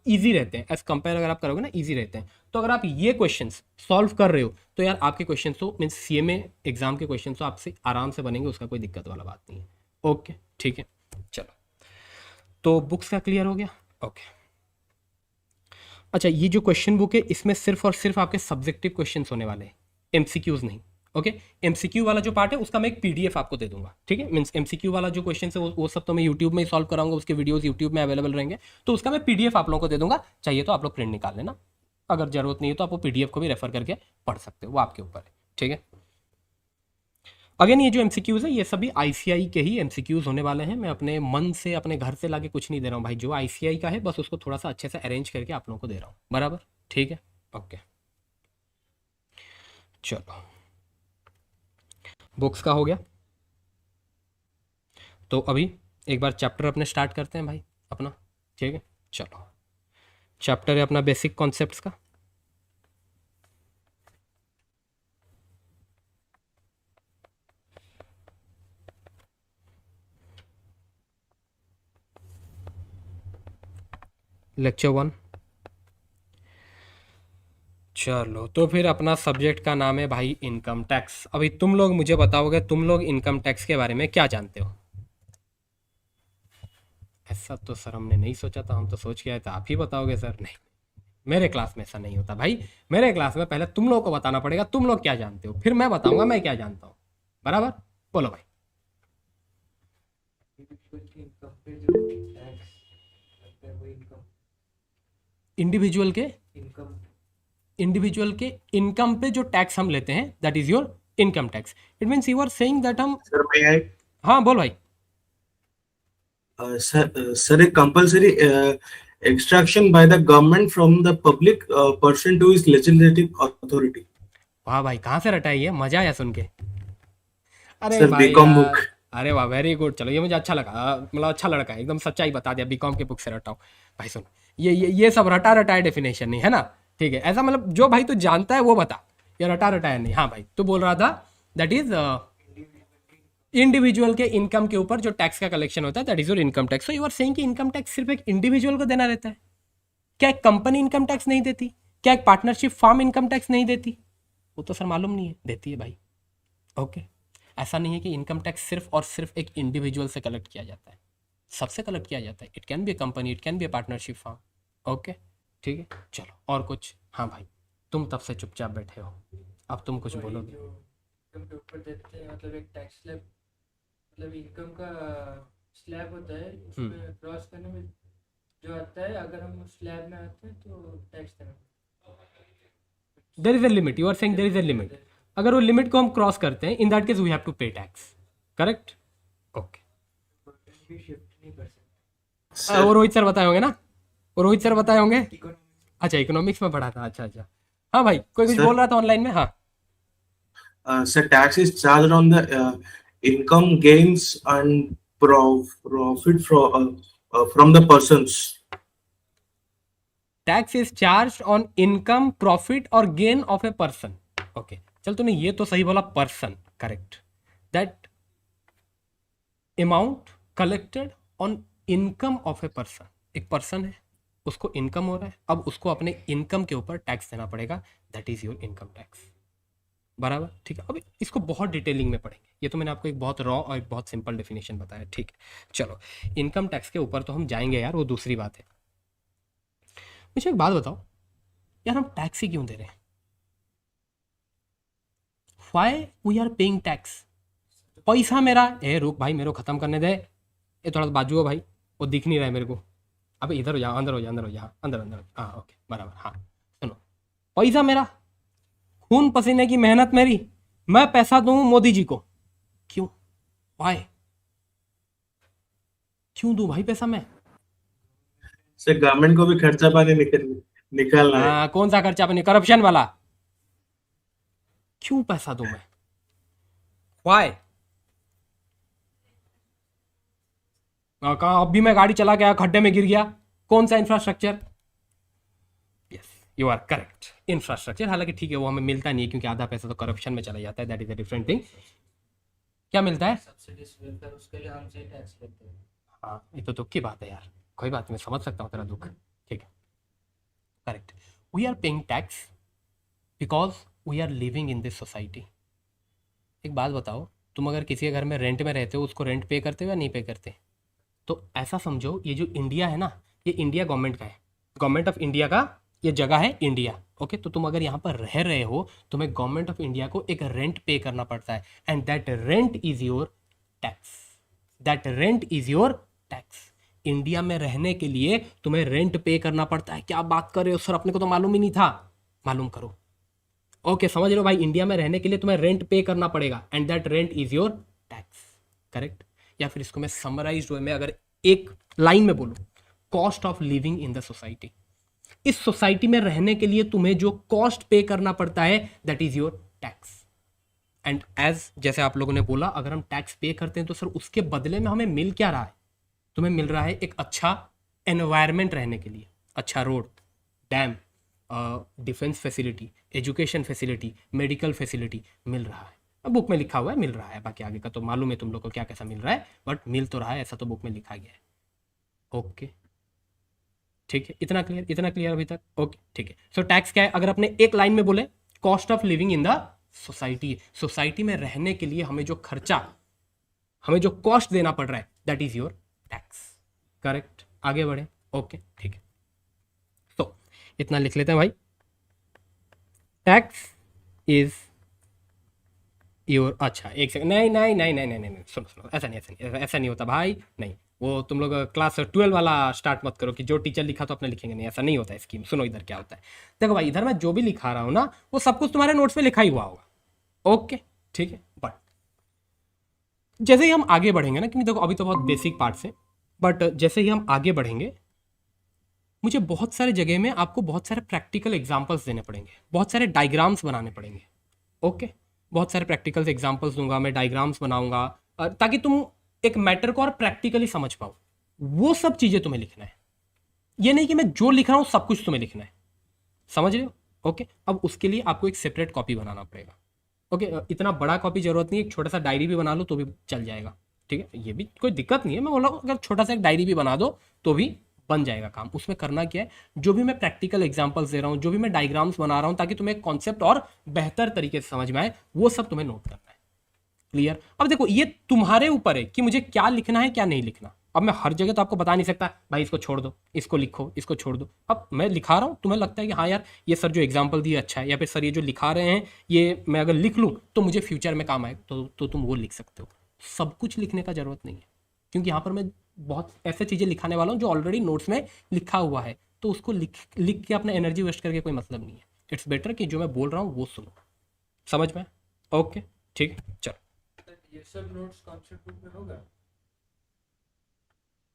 इजी रहते हैं, एज कंपेयर अगर आप करोगे ना, इजी रहते हैं। तो अगर आप ये क्वेश्चंस सॉल्व कर रहे हो तो यार आपके क्वेश्चंस तो मीन्स CMA एग्जाम के क्वेश्चंस तो आपसे आराम से बनेंगे, उसका कोई दिक्कत वाला बात नहीं है। ओके, ठीक है, चलो, तो बुक्स का क्लियर हो गया। ओके, अच्छा, ये जो क्वेश्चन बुक है इसमें सिर्फ और सिर्फ आपके सब्जेक्टिव क्वेश्चंस होने वाले हैं, MCQs नहीं। ओके, MCQ वाला जो पार्ट है उसका मैं एक PDF आपको दे दूंगा, ठीक है। मींस MCQ वाला जो क्वेश्चन है वो सब तो मैं YouTube में ही सॉल्व कराऊंगा, उसके वीडियोस YouTube में अवेलेबल रहेंगे, तो उसका मैं PDF आप लोगों को दे दूंगा। चाहिए तो आप लोग प्रिंट निकाल लेना, अगर जरूरत नहीं है तो आप वो PDF को भी रेफर करके पढ़ सकते हो, वो आपके ऊपर है, ठीक है। अगेन, ये जो MCQs है ये सभी ICI के ही MCQs होने वाले हैं। मैं अपने मन से, अपने घर से लाके कुछ नहीं दे रहा हूँ भाई, जो ICI का है बस उसको थोड़ा सा अच्छे से अरेंज करके आप लोगों को दे रहा हूँ, बराबर, ठीक है। ओके, चलो, बुक्स का हो गया। तो अभी एक बार चैप्टर अपने स्टार्ट करते हैं भाई अपना, ठीक है। चलो, चैप्टर है अपना बेसिक कॉन्सेप्ट्स का। लेक्चर 1। चलो, तो फिर अपना सब्जेक्ट का नाम है भाई इनकम टैक्स। अभी तुम लोग मुझे बताओगे, तुम लोग इनकम टैक्स के बारे में क्या जानते हो? ऐसा तो सर हमने नहीं सोचा था, हम तो सोच के आए थे आप ही बताओगे सर। नहीं, मेरे क्लास में ऐसा नहीं होता भाई। मेरे क्लास में पहले तुम लोगों को बताना पड़ेगा तुम लोग क्या जानते हो, फिर मैं बताऊंगा मैं क्या जानता हूँ। बराबर, बोलो भाई। इंडिविजुअल के इनकम इंडिविजुअल के इनकम पे जो टैक्स हम लेते हैं that is your income tax. It means you are saying that हम। सर मैं आई हाँ बोल भाई। सर एक compulsory extraction by the government from the public person to his legislative authority. वाह भाई, कहाँ से रटा है ये, मजा आया सुन के। अरे सर भाई बीकॉम यार, बुक। अरे वाह वेरी गुड। चलो ये मुझे अच्छा लगा, मतलब अच्छा लड़का है, एकदम सच्चाई बता दिया, बीकॉम के बुक से रटा हूँ। भाई सुन, ये सब रटा रटाया डेफिनेशन नहीं है ना, ठीक है। ऐसा मतलब जो भाई तू जानता है वो बता, ये रटा रटाया नहीं। हाँ भाई तू बोल रहा था दैट इज इंडिविजुअल के इनकम के ऊपर जो टैक्स का कलेक्शन होता है that is your income tax. So you are saying कि इनकम टैक्स सिर्फ एक इंडिविजुअल को देना रहता है। क्या एक कंपनी इनकम टैक्स नहीं देती? क्या एक पार्टनरशिप फर्म इनकम टैक्स नहीं देती? वो तो सर मालूम नहीं है, देती है भाई। ओके, ऐसा नहीं है कि इनकम टैक्स सिर्फ और सिर्फ एक इंडिविजुअल से कलेक्ट किया जाता है, सबसे कलेक्ट किया जाता है। It can be A company, it can be A partnership firm. Okay ठीक है, चलो और कुछ। हाँ भाई तुम तब से चुपचाप बैठे हो, अब तुम कुछ बोलोगे। जो इनकम के ऊपर देते हैं, मतलब एक टैक्स स्लैब, मतलब इनकम का स्लैब होता है, उसमें क्रॉस करने में जो आता है, अगर हम उस स्लैब में आते हैं तो टैक्स देना there is a limit, you are saying there is a limit. अगर वो लिमिट को हम क्रॉस करते हैं in that case we have to pay tax, correct? Okay. भी शिफ्ट नहीं कर सकते। वो रोहित सर बताए होंगे ना, वो रोहित सर बताए होंगे। इकोनॉमिक्स अच्छा इकोनॉमिक्स में पढ़ा था, अच्छा अच्छा। हाँ भाई कोई कुछ सर बोल रहा था ऑनलाइन में। हाँ sir tax is charged on the income gains and profit from the persons. Tax is charge on income, profit और gain of a person. Okay चल तूने ये तो सही बोला, person, correct. That amount collected on income of a person, एक person है उसको इनकम हो रहा है, अब उसको अपने इनकम के ऊपर टैक्स देना पड़ेगा, that is your income tax. बराबर, ठीक है। अभी इसको बहुत डिटेलिंग में पढ़ेंगे, ये तो मैंने आपको एक बहुत रॉ और एक बहुत सिंपल डेफिनेशन बताया, ठीक है। चलो इनकम टैक्स के ऊपर तो हम जाएंगे यार, वो दूसरी बात है। मुझे एक बात बताओ यार, हम टैक्स ही क्यों दे रहे हैं? Why we are paying tax? पैसा मेरा, ए रुक भाई मेरे को खत्म करने दे, ये थोड़ा सा बाजू हो भाई, वो दिख नहीं रहा है मेरे को। अबे इधर हो जा, अंदर हो जा, अंदर हो जा, अंदर अंदर। हाँ ओके बराबर। हाँ सुनो, पैसा मेरा, खून पसीने की मेहनत मेरी, मैं पैसा दूं मोदी जी को, क्यों? वाई, क्यों दूं भाई पैसा मैं? सर गवर्नमेंट को भी खर्चा पानी निकालना है। हाँ कौन सा खर्चा अपने, करप्शन वाला? क्यों पैसा दूं मैं? वाई? कहा अब भी मैं गाड़ी चला गया खड्डे में गिर गया, कौन सा infrastructure? Yes you are correct, infrastructure. हालांकि ठीक है वो हमें मिलता नहीं है क्योंकि आधा पैसा तो करप्शन में चला जाता है, that is a different thing. क्या मिलता है? सब्सिडीज मिलता है, उसके लिए हमसे टैक्स लेते हैं। हाँ ये तो दुख की बात है यार, कोई बात नहीं, मैं समझ सकता हूँ तेरा दुख, ठीक है correct. We are paying tax because we are living in this society. एक बात बताओ, तुम अगर किसी के घर में रेंट में रहते हो उसको रेंट पे करते हो या नहीं पे करते? तो ऐसा समझो ये जो इंडिया है ना, ये इंडिया गवर्नमेंट का है, गवर्नमेंट ऑफ इंडिया का ये जगह है इंडिया। ओके तो तुम अगर यहाँ पर रह रहे हो, तुम्हें गवर्नमेंट ऑफ इंडिया को एक रेंट पे करना पड़ता है, and that rent is your tax, that rent is your tax. India में रहने के लिए तुम्हें रेंट पे करना पड़ता है। क्या बात कर रहे हो सर, अपने को तो मालूम ही नहीं था। मालूम करो। ओके समझ लो भाई, इंडिया में रहने के लिए तुम्हें रेंट पे करना पड़ेगा, and that rent is your tax, correct. या फिर इसको मैं समराइज वे में अगर एक लाइन में बोलूं, cost of living in the society. इस सोसाइटी में रहने के लिए तुम्हें जो कॉस्ट पे करना पड़ता है that is your tax. And as जैसे आप लोगों ने बोला, अगर हम टैक्स पे करते हैं तो सर उसके बदले में हमें मिल क्या रहा है? तुम्हें मिल रहा है एक अच्छा एनवायरनमेंट रहने के लिए, अच्छा road, dam, defence facility, education facility, medical facility मिल रहा है। अब बुक में लिखा हुआ है मिल रहा है, बाकी आगे का तो मालूम है तुम लोग को क्या कैसा मिल रहा है, बट मिल तो रहा है, ऐसा तो बुक में लिखा गया है। ओके ठीक है, इतना क्लियर, इतना क्लियर अभी तक? ओके ठीक है। सो टैक्स क्या है? अगर अपने एक लाइन में बोले, cost of living in the society. Society में रहने के लिए हमें जो खर्चा, हमें जो कॉस्ट देना पड़ रहा है that is your tax, correct. आगे बढ़े, ओके ठीक है। तो इतना लिख लेते हैं भाई, टैक्स इज योर, अच्छा एक सेकंड, नहीं नहीं नहीं नहीं नहीं नहीं नहीं, सुनो सुनो, ऐसा नहीं ऐसा नहीं ऐसा नहीं होता भाई, नहीं वो तुम लोग क्लास 12 वाला स्टार्ट मत करो कि जो टीचर लिखा तो अपने लिखेंगे, नहीं ऐसा नहीं होता है स्कीम। सुनो इधर क्या होता है, देखो भाई इधर मैं जो भी लिखा रहा हूँ ना वो सब कुछ तुम्हारे नोट्स में लिखा ही हुआ होगा, ओके ठीक है। बट जैसे ही हम आगे बढ़ेंगे ना, क्योंकि देखो अभी तो बहुत बेसिक पार्ट्स है, बट जैसे ही हम आगे बढ़ेंगे मुझे बहुत सारे जगह में आपको बहुत सारे प्रैक्टिकल एग्जाम्पल्स देने पड़ेंगे, बहुत सारे डायग्राम्स बनाने पड़ेंगे, ओके बहुत सारे प्रैक्टिकल एग्जाम्पल्स दूंगा मैं, डायग्राम्स बनाऊंगा, ताकि तुम एक मैटर को और प्रैक्टिकली समझ पाओ। वो सब चीज़ें तुम्हें लिखना है, ये नहीं कि मैं जो लिख रहा हूँ सब कुछ तुम्हें लिखना है, समझ रहे हो? ओके अब उसके लिए आपको एक सेपरेट कॉपी बनाना पड़ेगा, ओके इतना बड़ा कॉपी जरूरत नहीं है, एक छोटा सा डायरी भी बना लो तो भी चल जाएगा, ठीक है ये भी कोई दिक्कत नहीं है। मैं बोला अगर छोटा सा एक डायरी भी बना दो तो भी बन जाएगा काम। उसमें करना क्या है, जो भी मैं प्रैक्टिकल एग्जांपल्स दे रहा हूँ, जो भी मैं डायग्राम्स बना रहा हूँ, ताकि तुम्हें कॉन्सेप्ट और बेहतर तरीके से समझ में आए, वो सब तुम्हें नोट करना है, क्लियर? अब देखो ये तुम्हारे ऊपर है कि मुझे क्या लिखना है क्या नहीं लिखना। अब मैं हर जगह तो आपको बता नहीं सकता भाई इसको छोड़ दो, इसको लिखो, इसको छोड़ दो। अब मैं लिखा रहा हूँ, तुम्हें लगता है कि हाँ यार ये सर जो एग्जाम्पल दिए अच्छा है, या फिर सर ये जो लिखा रहे हैं ये मैं अगर लिख लूँ तो मुझे फ्यूचर में काम आए, तो तुम वो लिख सकते हो। सब कुछ लिखने का जरूरत नहीं है, क्योंकि यहाँ पर मैं बहुत ऐसे चीज़ें लिखाने वाला हूँ जो ऑलरेडी नोट्स में लिखा हुआ है, तो उसको लिख लिख के अपना एनर्जी वेस्ट करके कोई मतलब नहीं है। इट्स बेटर कि जो मैं बोल रहा हूँ वो सुनो, समझ में? ओके ठीक है चलो। ये सब नोट्स कॉन्सेप्ट बुक में होगा,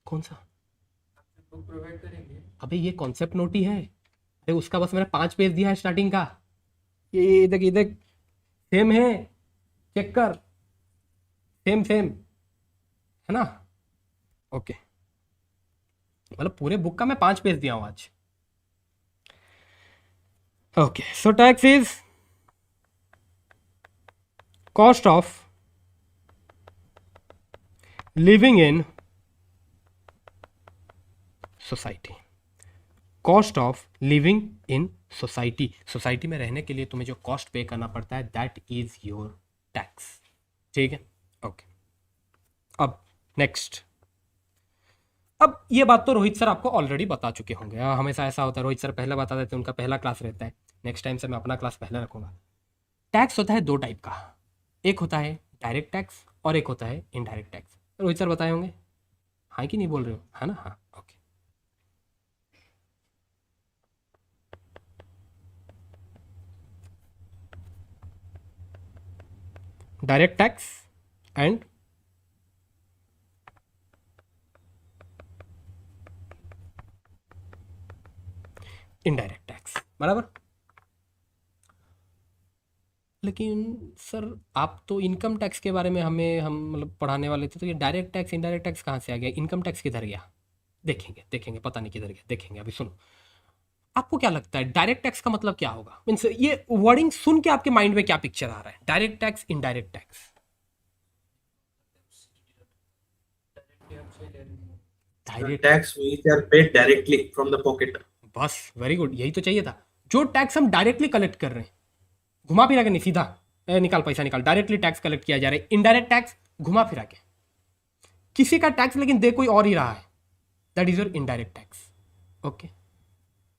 कौन सा? बुक प्रोवाइड करेंगे। अबे ये कॉन्सेप्ट नोट ही है, अरे उसका बस मैंने 5 पेज दिया है स्टार्टिंग का, ये देख देख सेम है, चेक कर, सेम सेम है ना? ओके मतलब पूरे बुक का मैं 5 पेज दिया हूं आज। Okay so tax is cost of living in society, cost of living in society, society में रहने के लिए तुम्हें जो कॉस्ट पे करना पड़ता है दैट इज योर टैक्स, ठीक है? ओके अब नेक्स्ट, अब ये बात तो रोहित सर आपको ऑलरेडी बता चुके होंगे, हमेशा ऐसा होता है रोहित सर पहले बता देते हैं, उनका पहला क्लास रहता है, नेक्स्ट टाइम से मैं अपना क्लास पहले रखूंगा। टैक्स होता है 2 टाइप का, एक होता है डायरेक्ट टैक्स और एक होता है इनडायरेक्ट टैक्स। रोहित सर बताए होंगे, हाँ कि नहीं बोल रहे हो, है ना? हाँ okay. Direct tax and indirect tax, बराबर। लेकिन सर आप तो इनकम टैक्स के बारे में हम मतलब पढ़ाने वाले थे, तो ये डायरेक्ट टैक्स इनडायरेक्ट टैक्स कहाँ से आ गया, इनकम टैक्स किधर गया? देखेंगे देखेंगे, पता नहीं किधर गया, देखेंगे। अभी सुनो, आपको क्या लगता है डायरेक्ट टैक्स का मतलब क्या होगा? मीन्स ये वर्डिंग सुन के आपके माइंड में क्या पिक्चर आ रहा है? Direct tax indirect tax, directly हमसे ले लेंगे। Direct tax which are paid directly from the pocket. बस वेरी गुड, यही तो चाहिए था। जो टैक्स हम डायरेक्टली कलेक्ट कर रहे हैं, घुमा फिरा के नहीं, सीधा निकाल पैसा निकाल, डायरेक्टली टैक्स कलेक्ट किया जा रहा है। इनडायरेक्ट टैक्स घुमा फिरा के किसी का टैक्स लेकिन दे कोई और ही रहा है, that is your indirect tax. Okay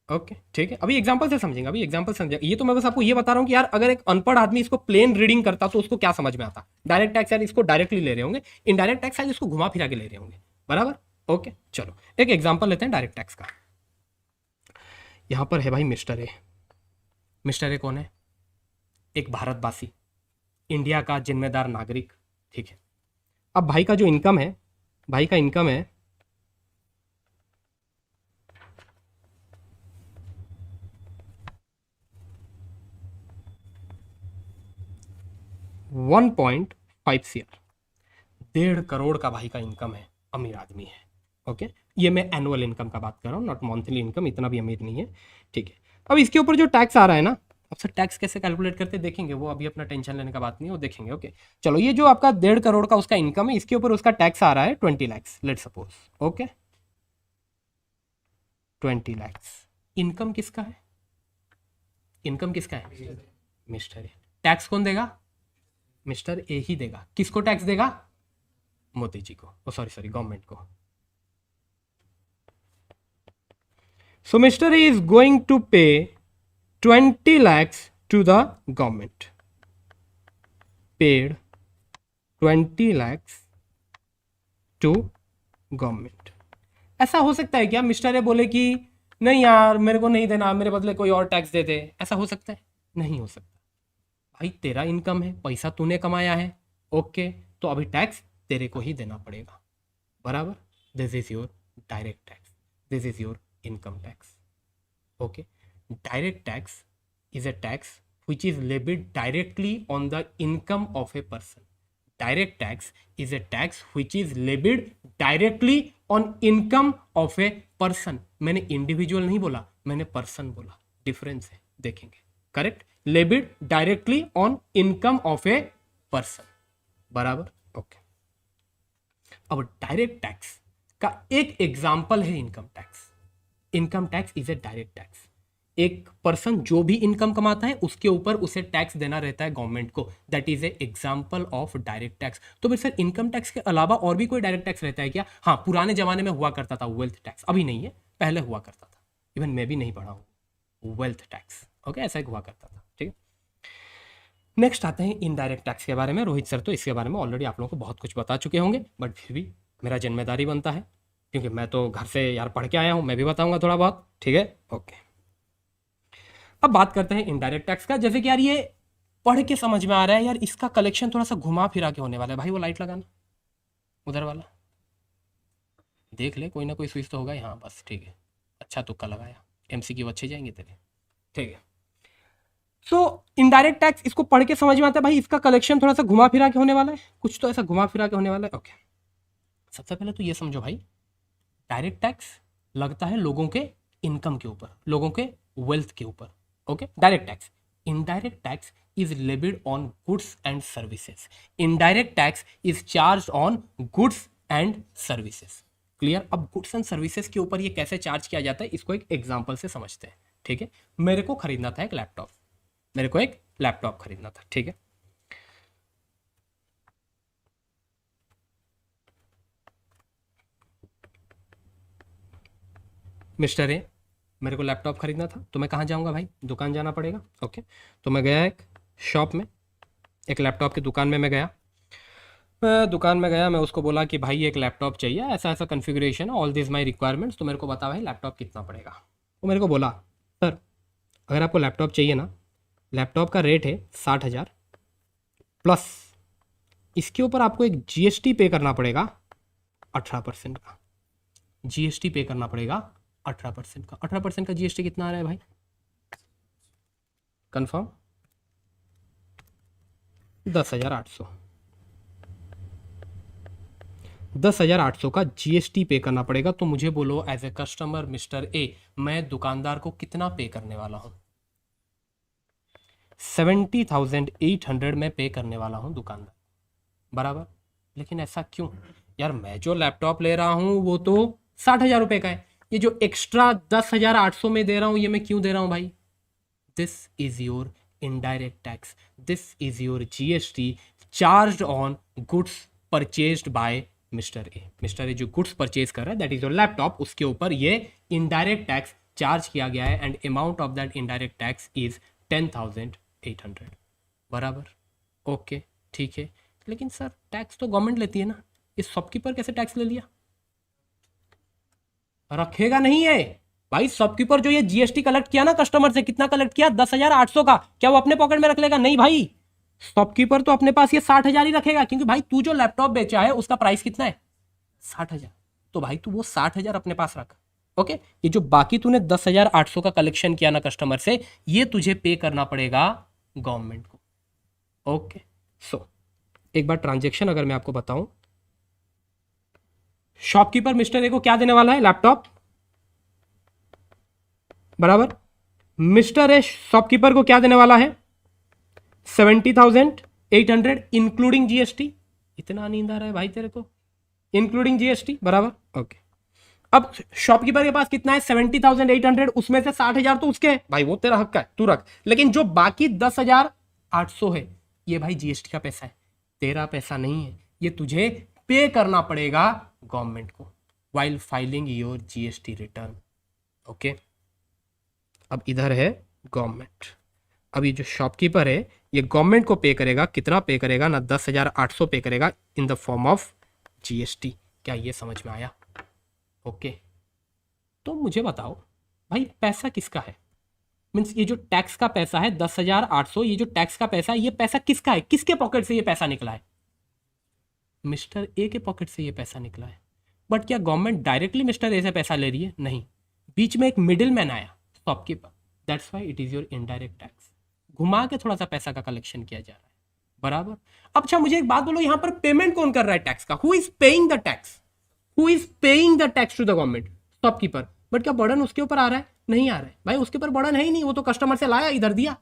okay ठीक है, अभी एग्जांपल से समझेंगे, अभी एग्जांपल समझेंगे। ये तो मैं बस आपको ये बता रहा हूँ कि यार अगर एक अनपढ़ आदमी इसको प्लेन रीडिंग करता तो उसको क्या समझ में आता? डायरेक्ट टैक्स यार इसको डायरेक्टली ले रहे होंगे, इनडायरेक्ट टैक्स यार इसको घुमा फिरा के ले रहे होंगे, बराबर। ओके चलो एक एग्जाम्पल लेते हैं डायरेक्ट टैक्स का। यहां पर है भाई मिस्टर ए। मिस्टर ए कौन है? एक भारतवासी, इंडिया का जिम्मेदार नागरिक, ठीक है। अब भाई का जो इनकम है, भाई का इनकम है 1.5 CR, 1.5 करोड़ का भाई का इनकम है, अमीर आदमी है। ओके ये मैं एनुअल इनकम का बात कर रहा हूँ, नॉट मंथली इनकम, इतना भी अमीर नहीं है, ठीक है। अब इसके ऊपर जो टैक्स आ रहा है ना, अब सर टैक्स कैसे कैलकुलेट करते देखेंगे, वो अभी अपना टेंशन लेने का बात नहीं है, वो देखेंगे। ओके चलो, ये जो आपका 1.5 करोड़ का उसका इनकम है, इसके ऊपर उसका टैक्स आ रहा है 20 lakh, let suppose. Okay 20 lakh. Income किसका है? इनकम किसका है? Mister A. टैक्स कौन देगा? मिस्टर ए ही देगा। किसको टैक्स देगा? मोदी जी को, ओ सॉरी गवर्नमेंट को। So Mr. A is going to pay 20 lakhs to the government. Paid 20 lakhs to government. ऐसा हो सकता है क्या मिस्टर ए बोले कि नहीं यार मेरे को नहीं देना, मेरे बदले कोई और टैक्स दे दे? ऐसा हो सकता है? नहीं हो सकता भाई, तेरा इनकम है, पैसा तूने कमाया है, ओके, तो अभी टैक्स तेरे को ही देना पड़ेगा, बराबर? This is your direct tax, this is your income tax, okay. Direct tax is a tax which is levied directly on the income of a person. Direct tax is a tax which is levied directly on income of a person. मैंने individual नहीं बोला, मैंने person बोला, difference है, देखेंगे. Correct, levied directly on income of a person, बराबर, okay. अब direct tax का एक एग्जाम्पल है income tax. Income tax is a direct tax. एक पर्सन जो भी इनकम कमाता है उसके ऊपर उसे टैक्स देना रहता है गवर्नमेंट को. That is a example of direct tax. तो भाई सर इनकम टैक्स के अलावा और भी कोई डायरेक्ट टैक्स रहता है क्या? हाँ, पुराने जमाने में हुआ करता था वेल्थ टैक्स, अभी नहीं है, पहले हुआ करता था. इवन मैं भी नहीं पढ़ा हूँ वेल्थ टैक्स, ओके, ऐसा हुआ करता था, ठीक है. नेक्स्ट आते हैं इनडायरेक्ट टैक्स के बारे में. रोहित सर तो इसके बारे में ऑलरेडी आप लोगों को बहुत कुछ बता चुके होंगे, बट फिर भी मेरा जिम्मेदारी बनता है क्योंकि मैं तो घर से यार पढ़ के आया हूँ, मैं भी बताऊँगा थोड़ा बहुत, ठीक है, ओके. अब बात करते हैं इनडायरेक्ट टैक्स का. जैसे कि यार ये पढ़ के समझ में आ रहा है यार, इसका कलेक्शन थोड़ा सा घुमा फिरा के होने वाला है. भाई वो लाइट लगाना, उधर वाला देख ले, कोई ना कोई स्विच तो होगा ही. हाँ बस ठीक है, अच्छा तुक्का लगाया, MCQ अच्छे जाएंगे तेरे, ठीक है. सो इनडायरेक्ट टैक्स, इसको पढ़ के समझ में आता है भाई इसका कलेक्शन थोड़ा सा घुमा फिरा के होने वाला है, कुछ तो ऐसा घुमा फिरा के होने वाला है, ओके. सबसे पहले तो ये समझो भाई, डायरेक्ट टैक्स लगता है लोगों के इनकम के ऊपर, लोगों के वेल्थ के ऊपर, okay. Direct tax. Indirect tax is levied on goods and services. Indirect tax is charge on goods and services. Clear? अब गुड्स एंड सर्विसेज के ऊपर ये कैसे चार्ज किया जाता है इसको एक एग्जांपल से समझते हैं, ठीक है. मेरे को खरीदना था एक लैपटॉप, मेरे को एक लैपटॉप खरीदना था, ठीक है. मिस्टर ए, मेरे को लैपटॉप खरीदना था, तो मैं कहाँ जाऊँगा भाई? दुकान जाना पड़ेगा, ओके. तो मैं गया एक शॉप में, एक लैपटॉप की दुकान में मैं गया. दुकान में गया, मैं उसको बोला कि भाई एक लैपटॉप चाहिए, ऐसा ऐसा कन्फिग्रेशन है, ऑल दिस माई रिक्वायरमेंट्स, तो मेरे को बता भाई लैपटॉप कितना पड़ेगा. वो मेरे को बोला सर अगर आपको लैपटॉप चाहिए ना, लैपटॉप का रेट है 60,000 प्लस इसके ऊपर आपको एक GST पे करना पड़ेगा 18% का. GST पे करना पड़ेगा 18% का. 18% का GST कितना आ रहा है भाई? कंफर्म? 10,800. 10,800 का GST पे करना पड़ेगा. तो मुझे बोलो as a customer mister A, मैं दुकानदार को कितना पे करने वाला हूँ? 70,800 में पे करने वाला हूँ दुकानदार, बराबर. लेकिन ऐसा क्यों यार? मैं जो लैपटॉप ले रहा हूँ वो तो 60,000 रुपये का है, ये जो एक्स्ट्रा 10,800 में दे रहा हूँ ये मैं क्यों दे रहा हूँ भाई? This is your indirect tax, this is your GST charge on goods purchased bye mister A. Mister A जो गुड्स परचेज कर रहा है दैट इज योर लैपटॉप, उसके ऊपर ये इनडायरेक्ट टैक्स चार्ज किया गया है and amount of that indirect tax is 10,800, बराबर, ओके, ठीक है. लेकिन सर टैक्स तो गवर्नमेंट लेती है ना, इस शॉपकीपर कैसे टैक्स ले लिया? रखेगा नहीं है भाई. शॉपकीपर जो ये GST कलेक्ट किया ना कस्टमर से, कितना कलेक्ट किया? 10,800 का. क्या वो अपने पॉकेट में रख लेगा? नहीं भाई, शॉपकीपर तो अपने पास ये 60,000 ही रखेगा, क्योंकि भाई तू जो लैपटॉप बेचा है उसका प्राइस कितना है? 60,000. तो भाई तू वो 60,000 अपने पास रख, ओके. ये जो बाकी तूने 10,800 का कलेक्शन किया ना कस्टमर से, ये तुझे पे करना पड़ेगा गवर्नमेंट को, ओके. सो एक बार ट्रांजेक्शन अगर मैं आपको बताऊं, शॉपकीपर मिस्टर ए को क्या देने वाला है? लैपटॉप, बराबर. मिस्टर ए शॉपकीपर को क्या देने वाला है? 70,800 इंक्लूडिंग GST. इतना नींद आ रहा है भाई तेरे को? इंक्लूडिंग GST, बराबर, ओके. अब शॉपकीपर के पास कितना है? 70,800, उसमें से 60,000 तो उसके है भाई, वो तेरा हक का है, तू रख. लेकिन जो बाकी 10,800 है ये भाई GST का पैसा है, तेरा पैसा नहीं है. ये तुझे पे करना पड़ेगा गवर्नमेंट को while filing your GST return, okay. अब इधर है गवर्नमेंट। अब ये जो शॉपकीपर है ये गवर्नमेंट को पे करेगा, कितना पे करेगा ना, 10,800 पे करेगा in the form of GST. क्या ये समझ में आया? ओके, तो मुझे बताओ भाई पैसा किसका है? मीन्स ये जो टैक्स का पैसा है 10,800, ये जो टैक्स का पैसा है ये पैसा किसका है? किसके पॉकेट से ये पैसा निकला है? मिस्टर ए के पॉकेट से ये पैसा निकला है। बट क्या गवर्नमेंट डायरेक्टली मिस्टर ए से पैसा ले रही है? नहीं, बीच में एक मिडिल मैन आया, shopkeeper, that's why it is your indirect tax. घुमा के थोड़ा सा पैसा का कलेक्शन किया जा रहा है, बराबर। अब अच्छा मुझे एक बात बोलो, यहां पर पेमेंट कौन कर रहा है टैक्स का? Who is paying the tax? Who is paying the tax to the government? Shopkeeper. But क्या बर्डन उसके ऊपर आ रहा है? नहीं आ रहा है भाई, उसके ऊपर बर्डन है ही नहीं, वो तो कस्टमर से लाया इधर दिया।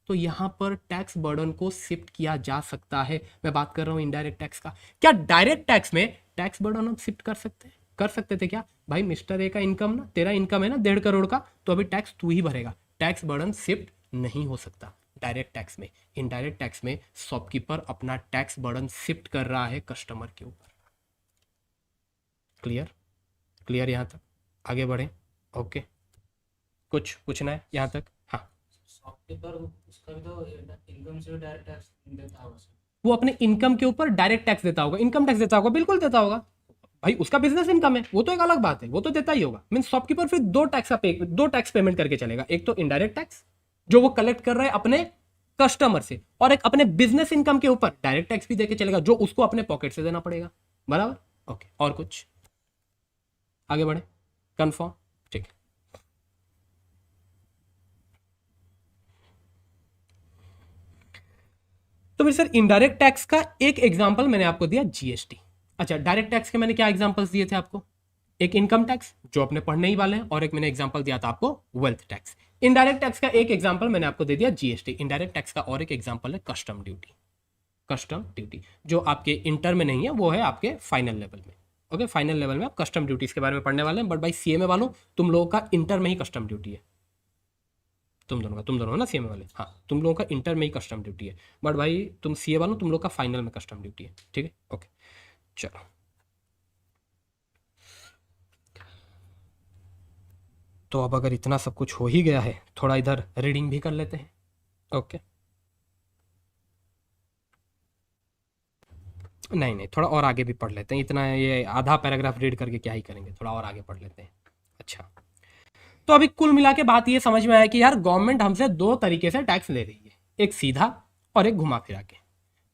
तो यहां पर टैक्स बर्डन को शिफ्ट किया जा सकता है। मैं बात कर रहा हूं इनडायरेक्ट टैक्स का। क्या डायरेक्ट टैक्स में टैक्स बर्डन हम शिफ्ट कर सकते हैं? कर सकते थे क्या? भाई मिस्टर ए का इनकम ना, तेरा इनकम है ना 1.5 करोड़ का, तो अभी टैक्स तू ही भरेगा। टैक्स बर्डन शिफ्ट नहीं हो सकता डायरेक्ट टैक्स में। इनडायरेक्ट टैक्स में शॉपकीपर अपना टैक्स बर्डन शिफ्ट कर रहा है कस्टमर के ऊपर। क्लियर? क्लियर यहां तक? आगे बढ़े। ओके, कुछ पूछना है यहां तक? हाँ, शॉपकीपर उसका भी तो इनकम से डायरेक्ट टैक्स देता होगा सर। वो अपने इनकम के ऊपर डायरेक्ट टैक्स देता होगा, इनकम टैक्स देता होगा, बिल्कुल देता होगा भाई, उसका बिजनेस इनकम है, वो तो एक अलग बात है, वो तो देता ही होगा। मीन्स शॉपकीपर फिर दो टैक्स पेमेंट करके चलेगा। एक तो इनडायरेक्ट टैक्स जो वो कलेक्ट कर रहा है अपने कस्टमर से, और एक अपने बिजनेस इनकम के ऊपर डायरेक्ट टैक्स भी देके चलेगा जो उसको अपने पॉकेट से देना पड़ेगा, बराबर। ओके, और कुछ? आगे बढ़े। कंफर्म? ठीक है। तो फिर सर इनडायरेक्ट टैक्स का एक एग्जांपल मैंने आपको दिया जीएसटी। अच्छा, डायरेक्ट टैक्स के मैंने क्या एग्जांपल्स दिए थे आपको? एक इनकम टैक्स जो अपने पढ़ने ही वाले हैं, और एक मैंने एग्जांपल दिया था आपको वेल्थ टैक्स। इनडायरेक्ट टैक्स का एक एग्जांपल मैंने आपको दे दिया जीएसटी। इनडायरेक्ट टैक्स का और एक एग्जांपल है कस्टम ड्यूटी। कस्टम ड्यूटी जो आपके इंटर में नहीं है, वो है आपके फाइनल लेवल में। ओके, फाइनल लेवल में आप कस्टम ड्यूटीज के बारे में पढ़ने वाले हैं। बट भाई सीएमए वालों, तुम लोगों का इंटर में ही कस्टम ड्यूटी है। तुम दोनों हो ना सीएमए वाले? हाँ, तुम लोगों का इंटर में ही कस्टम ड्यूटी है। बट भाई तुम सीए वालों, तुम लोग का फाइनल में कस्टम ड्यूटी है। ठीक है, ओके, चलो। तो अब अगर इतना सब कुछ हो ही गया है, थोड़ा इधर रीडिंग भी कर लेते हैं। ओके, नहीं, थोड़ा और आगे भी पढ़ लेते हैं। इतना ये आधा पैराग्राफ रीड करके क्या ही करेंगे, थोड़ा और आगे पढ़ लेते हैं। अच्छा, तो अभी कुल मिला के बात ये समझ में आया कि यार गवर्नमेंट हमसे दो तरीके से टैक्स ले रही है, एक सीधा और एक घुमा फिरा के।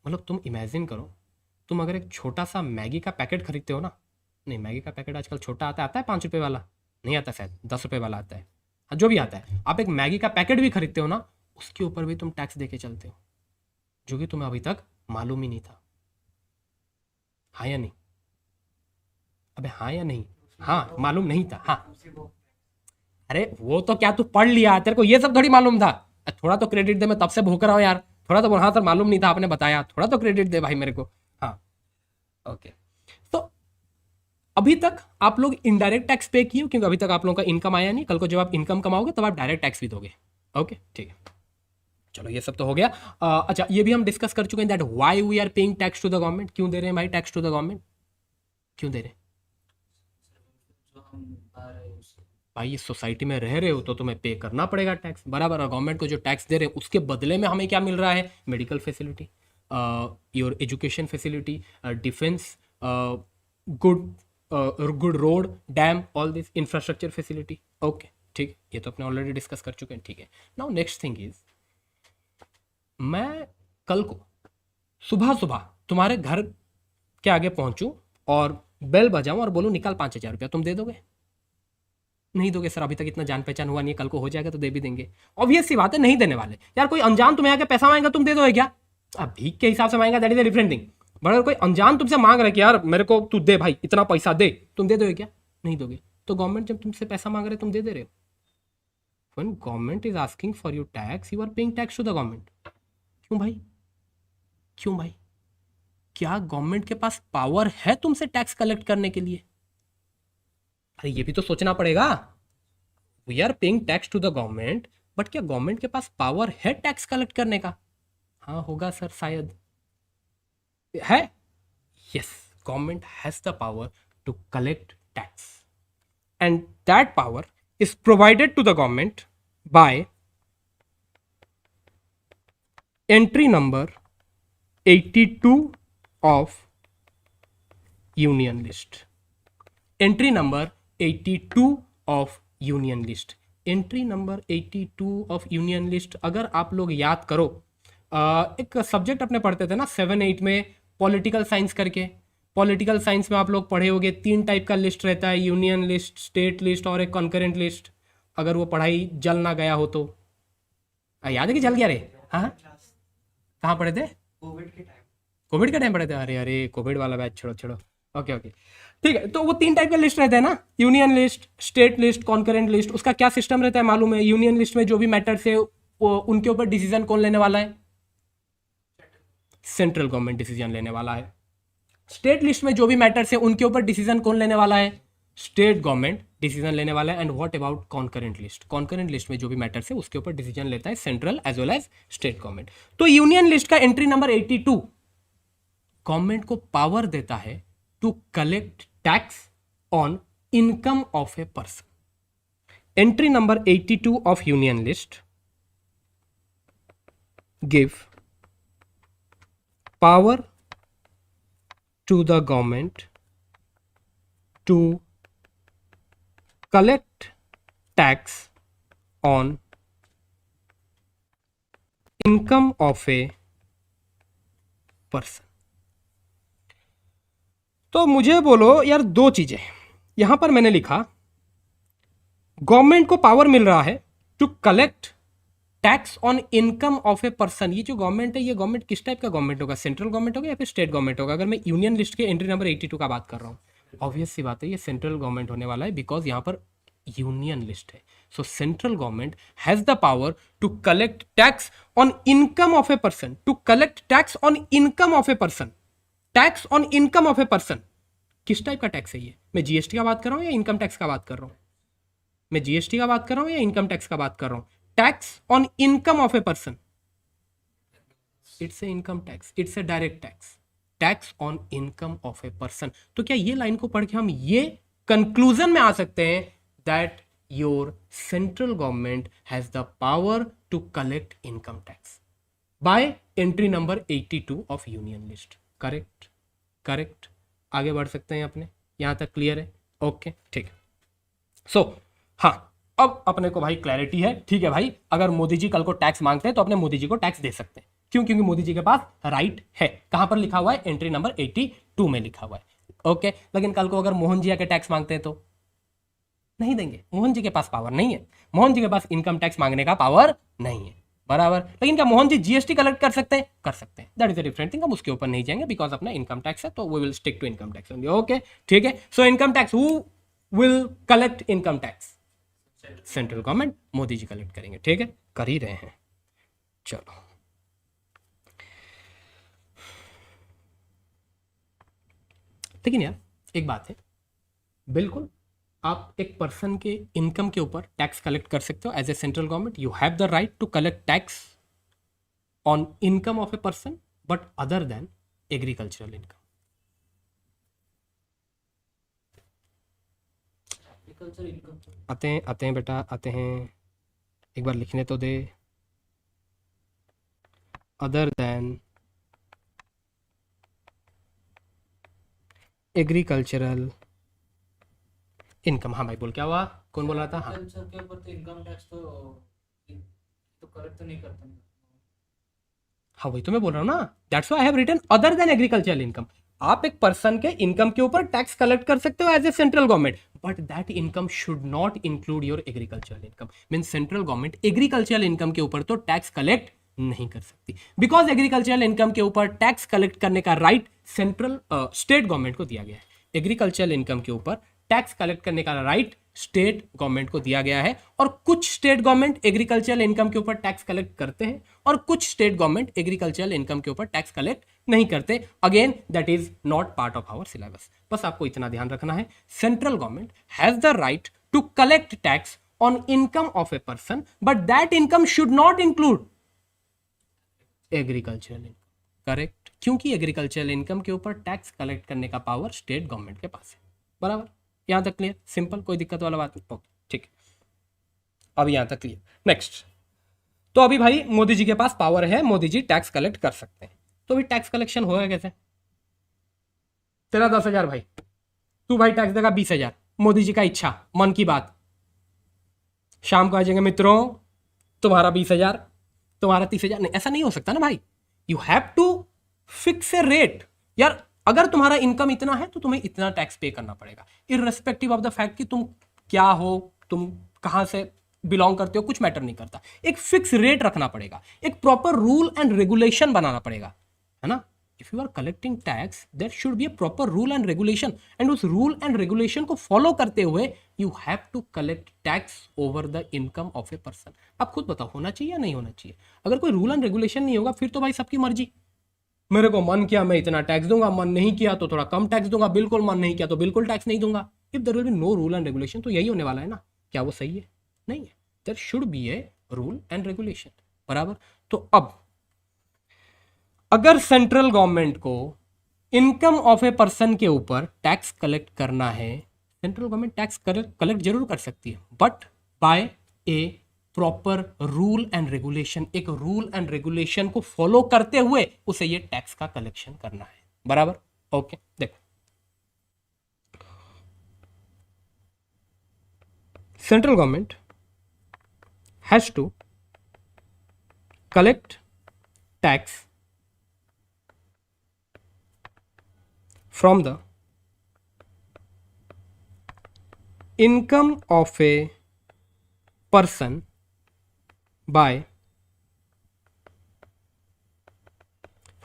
मतलब तुम इमेजिन करो, तुम अगर एक छोटा सा मैगी का पैकेट खरीदते हो ना, नहीं मैगी का पैकेट आजकल छोटा आता है 5 रुपये वाला, नहीं आता शायद, 10 रुपये वाला आता है, हाँ जो भी आता है। आप एक मैगी का पैकेट भी खरीदते हो ना, उसके ऊपर भी तुम टैक्स दे के चलते हो, जो कि तुम्हें अभी तक मालूम ही नहीं था। हाँ या नहीं? अबे हाँ या नहीं? हाँ, मालूम नहीं था। हाँ, अरे वो तो क्या तू पढ़ लिया, तेरे को ये सब थोड़ी मालूम था। थोड़ा तो क्रेडिट दे, मैं तब से भूख रहा हूँ यार। थोड़ा तो हाँ सर मालूम नहीं था, आपने बताया, थोड़ा तो क्रेडिट दे भाई मेरे को। हाँ, ओके। तो अभी तक आप लोग इनडायरेक्ट टैक्स पे किए, क्योंकि अभी तक आप लोगों का इनकम आया नहीं। कल को जब आप इनकम कमाओगे तब आप डायरेक्ट टैक्स भी दोगे। ओके, ठीक है, चलो ये सब तो हो गया। अच्छा, ये भी हम डिस्कस कर चुके हैं that why we are paying tax to the government. क्यों दे रहे हैं भाई टैक्स टू द गवर्नमेंट? क्यों दे रहे हैं जो हम आ रहे हैं उससे। भाई? ये सोसाइटी में रह रहे हो तो तुम्हें पे करना पड़ेगा टैक्स, बराबर। और गवर्नमेंट को जो टैक्स दे रहे हैं उसके बदले में हमें क्या मिल रहा है? Medical facility, your education facility, defence, good good road, dam, all this infrastructure facility. Okay, ठीक, ये तो अपने ऑलरेडी डिस्कस कर चुके हैं। ठीक है, नाउ नेक्स्ट थिंग इज, मैं कल को सुबह सुबह तुम्हारे घर के आगे पहुंचूं और बेल बजाऊं और बोलूं निकाल 5,000 रुपया, तुम दे दोगे? नहीं दोगे सर, अभी तक इतना जान पहचान हुआ नहीं है, कल को हो जाएगा तो दे भी देंगे। ऑब्वियस सी बात है, नहीं देने वाले यार। कोई अनजान तुम्हें आके पैसा मांगेगा, तुम दे दोगे क्या? अब भीख के हिसाब से मांगेगा, that is a different thing. But अगर कोई अनजान तुमसे मांग रहा है कि यार मेरे को तू दे भाई, इतना पैसा दे, तुम दे दोगे क्या? नहीं दोगे। तो गवर्नमेंट जब तुमसे पैसा मांग रहे, तुम दे रहे हो। When government is asking for your tax, you are paying tax to the government. क्यों भाई? क्यों भाई? क्या गवर्नमेंट के पास पावर है तुमसे टैक्स कलेक्ट करने के लिए? अरे ये भी तो सोचना पड़ेगा। We are paying tax to the government, but क्या गवर्नमेंट के पास पावर है टैक्स कलेक्ट करने का? हाँ होगा सर, शायद है। Yes, government has the power to collect tax, and that power is provided to the government by entry number 82 of union list. Entry number 82 of union list. Entry number 82 of union list, अगर आप लोग याद करो, एक subject अपने पढ़ते थे ना 7-8 में, पॉलिटिकल साइंस करके। पॉलिटिकल साइंस में आप लोग पढ़े होंगे 3 टाइप का लिस्ट रहता है, यूनियन लिस्ट, स्टेट लिस्ट और एक कॉन्करेंट लिस्ट। अगर वो पढ़ाई जल ना गया हो तो याद है कि जल गया रे? हाँ, कहाँ पढ़े थे? कोविड के टाइम पढ़े थे? अरे अरे, कोविड वाला बैच छोड़ो छोड़ो। ओके ओके, ठीक है। तो वो 3 टाइप का लिस्ट रहता है ना, union list, state list, concurrent list. उसका क्या सिस्टम रहता है मालूम है? यूनियन लिस्ट में जो भी मैटर्स है उनके ऊपर डिसीजन कौन लेने वाला है? सेंट्रल गवर्नमेंट डिसीजन लेने वाला है। स्टेट लिस्ट में जो भी मैटर्स है उनके ऊपर डिसीजन कौन लेने वाला है? स्टेट गवर्नमेंट डिसीजन लेने वाला है। And what about concurrent list? Concurrent list में जो भी मैटर्स है उसके ऊपर डिसीजन लेता है central as well as state government. तो यूनियन लिस्ट का एंट्री नंबर 82 गवर्नमेंट को पावर देता है to collect tax on income of a person. Entry number 82 of union list give power to the government to collect tax on income of a person। तो मुझे बोलो यार, 2 चीजें यहां पर मैंने लिखा, गवर्नमेंट को पावर मिल रहा है to collect tax on income of a person. ये जो गवर्नमेंट है, ये गवर्नमेंट किस टाइप का गवर्नमेंट होगा? सेंट्रल गवर्नमेंट होगा या फिर स्टेट गवर्नमेंट होगा? अगर मैं यूनियन लिस्ट के एंट्री नंबर 82 का बात कर रहा हूँ, ऑब्वियस सी बात है ये सेंट्रल गवर्नमेंट होने वाला है, बिकॉज यहाँ पर यूनियन लिस्ट है। So central government has the power to collect tax on income of a person, to collect tax on income of a person. Tax on income of a person किस type का tax है ये? मैं GST का बात कर रहा हूँ या इनकम टैक्स का बात कर रहा हूँ? मैं जीएसटी का बात कर रहा हूँ या इनकम टैक्स का बात कर रहा हूँ? Tax on income of a person, it's a income tax, it's a direct tax. Tax on income of a person. तो क्या ये लाइन को पढ़ के हम ये कंक्लूजन में आ सकते हैं that your central government has the power to collect income tax by entry number 82 of union list? Correct, correct. आगे बढ़ सकते हैं अपने, यहां तक क्लियर है? ओके, ठीक है। सो हाँ, अब अपने को भाई क्लैरिटी है, ठीक है भाई। अगर मोदी जी कल को टैक्स मांगते हैं तो अपने मोदी जी को टैक्स दे सकते हैं। क्यों? क्योंकि मोदी जी के पास राइट है। कहां पर लिखा हुआ है? एंट्री नंबर 82 में लिखा हुआ है। ओके, लेकिन कल को अगर मोहन जी आके टैक्स मांगते हैं तो नहीं देंगे। मोहन जी के पास पावर नहीं है, मोहन जी के पास इनकम टैक्स मांगने का पावर नहीं है, बराबर। लेकिन क्या मोहन जी जीएसटी कलेक्ट कर सकते हैं? कर सकते हैं। That is a different thing. हम उसके ऊपर नहीं जाएंगे बिकॉज अपना इनकम टैक्स है, तो we will stick to income tax only. Okay, ठीक है। So income tax, who will collect income tax? Central government, Modi ji collect करेंगे, ठीक है, कर ही रहे हैं। चलो, लेकिन यार एक बात है, बिल्कुल आप एक पर्सन के इनकम के ऊपर टैक्स कलेक्ट कर सकते हो as a central government. You have the right to collect tax on income of a person, but other than agricultural income. आते हैं बेटा, आते हैं, एक बार लिखने तो दे। Other than agricultural income. हाँ भाई, बोल, क्या हुआ? कौन बोल रहा था? हाँ, एग्रीकल्चर के ऊपर तो इनकम टैक्स तो कलेक्ट तो नहीं करते हैं। हाँ वही तो मैं बोल रहा हूँ ना, that's why I have written other than agricultural income. आप एक पर्सन के इनकम के ऊपर टैक्स कलेक्ट कर सकते हो as a central government, but that income should not include your agricultural income. Mean central government agricultural income के ऊपर तो टैक्स कलेक्ट नहीं कर सकती, बिकॉज एग्रीकल्चरल इनकम के ऊपर टैक्स कलेक्ट करने का राइट सेंट्रल स्टेट गवर्नमेंट को दिया गया है। एग्रीकल्चरल इनकम के ऊपर टैक्स कलेक्ट करने का राइट स्टेट गवर्नमेंट को दिया गया है, और कुछ स्टेट गवर्नमेंट एग्रीकल्चरल इनकम के ऊपर टैक्स कलेक्ट करते हैं और कुछ स्टेट गवर्नमेंट एग्रीकल्चरल इनकम के ऊपर टैक्स कलेक्ट नहीं करते। Again that is not part of our syllabus. बस आपको इतना ध्यान रखना है, central government has the right to collect tax on income of a person, but that income should not include agricultural income. Correct, क्योंकि agricultural income के ऊपर tax collect करने का पावर स्टेट गवर्नमेंट के पास है, बराबर। यहां तक क्लियर, सिंपल, कोई दिक्कत वाला बात नहीं। ओके, ठीक है। अभी यहाँ तक क्लियर। नेक्स्ट, तो अभी भाई मोदी जी के पास पावर है, मोदी जी टैक्स कलेक्ट कर सकते हैं। तो अभी टैक्स कलेक्शन होगा कैसे? तेरा 10,000 भाई, तू भाई टैक्स देगा 20,000, मोदी जी का इच्छा, मन की बात। शाम को आ जाएंगे मित्रों, तुम्हारा 20,000, तुम्हारा 30,000। नहीं, ऐसा नहीं हो सकता ना भाई। You have to fix a rate. यार अगर तुम्हारा इनकम इतना है तो तुम्हें इतना टैक्स पे करना पड़ेगा, इररेस्पेक्टिव ऑफ द फैक्ट कि तुम क्या हो, तुम कहां से बिलोंग करते हो, कुछ मैटर नहीं करता। एक फिक्स रेट रखना पड़ेगा, एक प्रॉपर रूल एंड रेगुलेशन बनाना पड़ेगा, है ना। If you are collecting tax there should be a proper rule and regulation, and उस रूल एंड रेगुलेशन को फॉलो करते हुए you have to collect tax over the income of a person. आप खुद बताओ, होना चाहिए या नहीं होना चाहिए? अगर कोई रूल एंड रेगुलेशन नहीं होगा फिर तो भाई सबकी मर्जी। मेरे को मन किया मैं इतना टैक्स दूंगा, मन नहीं किया तो थोड़ा कम टैक्स दूंगा, बिल्कुल मन नहीं किया तो बिल्कुल टैक्स नहीं दूंगा। If there will be no rule and regulation, तो यही होने वाला है ना। क्या वो सही है? नहीं है। There should be a rule and regulation, बराबर। तो अब अगर सेंट्रल गवर्नमेंट को इनकम ऑफ ए पर्सन के ऊपर टैक्स कलेक्ट करना है, सेंट्रल गवर्नमेंट टैक्स कलेक्ट जरूर कर सकती है, but by A proper rule and regulation. एक रूल एंड रेगुलेशन को फॉलो करते हुए उसे ये टैक्स का कलेक्शन करना है, बराबर। ओके, देखो central government has to collect tax from the income of a person by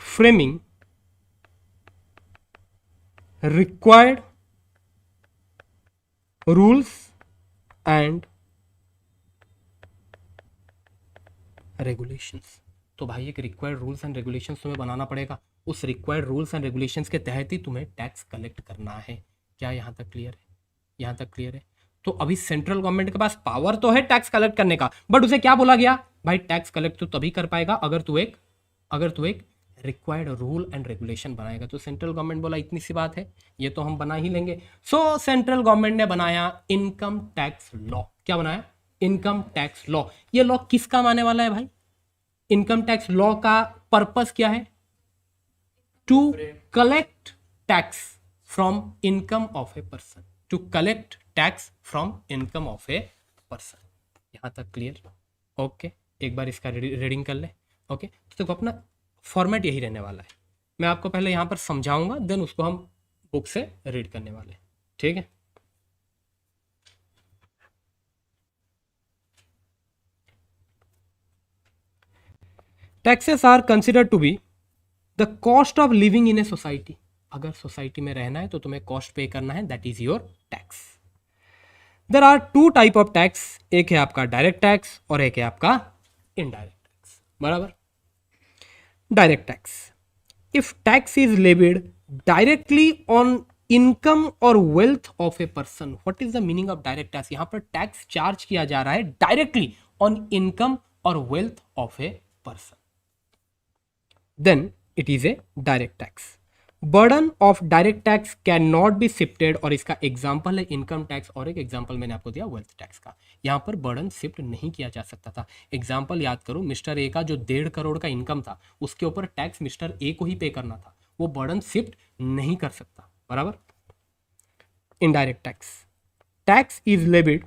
framing required rules and regulations। तो भाई एक रिक्वायर्ड रूल्स एंड रेगुलेशंस तुम्हें बनाना पड़ेगा, उस रिक्वायर्ड रूल्स एंड रेगुलेशंस के तहत ही तुम्हें टैक्स कलेक्ट करना है। क्या यहाँ तक क्लियर है? यहाँ तक क्लियर है। तो अभी सेंट्रल गवर्नमेंट के पास पावर तो है टैक्स कलेक्ट करने का, बट उसे क्या बोला गया? भाई टैक्स कलेक्ट तो तभी कर पाएगा अगर तू एक रिक्वायर्ड रूल एंड रेगुलेशन बनाएगा। तो सेंट्रल गवर्नमेंट बोला इतनी सी बात है, ये तो हम बना ही लेंगे। सो सेंट्रल गवर्नमेंट ने बनाया इनकम टैक्स लॉ। क्या बनाया? Income tax law. ये लॉ किस काम आने वाला है भाई? इनकम टैक्स लॉ का पर्पस क्या है? To collect tax from income of a person, to collect tax from income of a person. यहां तक क्लियर? ओके, एक बार इसका रीडिंग कर ले। ओके, तो देखो अपना फॉर्मेट यही रहने वाला है। मैं आपको पहले यहां पर समझाऊंगा, देन उसको हम बुक से रीड करने वाले हैं, ठीक है। Taxes are considered to be the cost of living in a society. अगर सोसाइटी में रहना है तो तुम्हें कॉस्ट पे करना है, that is your tax. There are two type of tax, एक है आपका डायरेक्ट टैक्स और एक है आपका इनडायरेक्ट टैक्स, बराबर। Direct tax, if tax is levied directly on income और wealth of a person. What is the meaning of direct tax? यहां पर टैक्स चार्ज किया जा रहा है डायरेक्टली ऑन इनकम और wealth of a person, then it is a direct tax. Burden of direct tax cannot be shifted, और इसका example है इनकम टैक्स और एक एग्जाम्पल मैंने आपको दिया वेल्थ टैक्स का। यहाँ पर बर्डन शिफ्ट नहीं किया जा सकता था। एग्जाम्पल याद करो, मिस्टर ए का जो 1.5 करोड़ का इनकम था उसके ऊपर टैक्स मिस्टर ए को ही पे करना था, वो बर्डन शिफ्ट नहीं कर सकता, बराबर। Indirect tax, tax is levied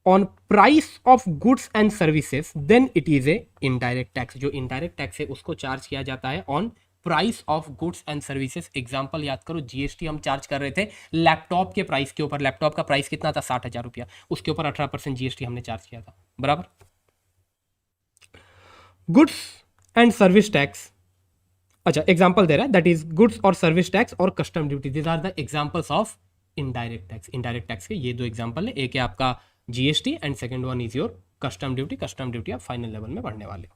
on price of goods and services, then it is a indirect tax। जो indirect tax है उसको चार्ज किया जाता है on price of goods and services। Example याद करो, जीएसटी हम चार्ज कर रहे थे लैपटॉप के प्राइस के ऊपर। लैपटॉप का प्राइस कितना था? 60,000 रुपया, उसके ऊपर 18% जीएसटी हमने चार्ज किया था, बराबर। गुड्स एंड सर्विस टैक्स, अच्छा एग्जाम्पल दे रहा है, दैट इज गुड्स और सर्विस टैक्स और custom duty, these are the examples of indirect tax. Indirect tax के ये दो एग्जाम्पल है, एक है आपका GST and second one is your custom duty. Custom duty आप फाइनल लेवल में पढ़ने वाले हो।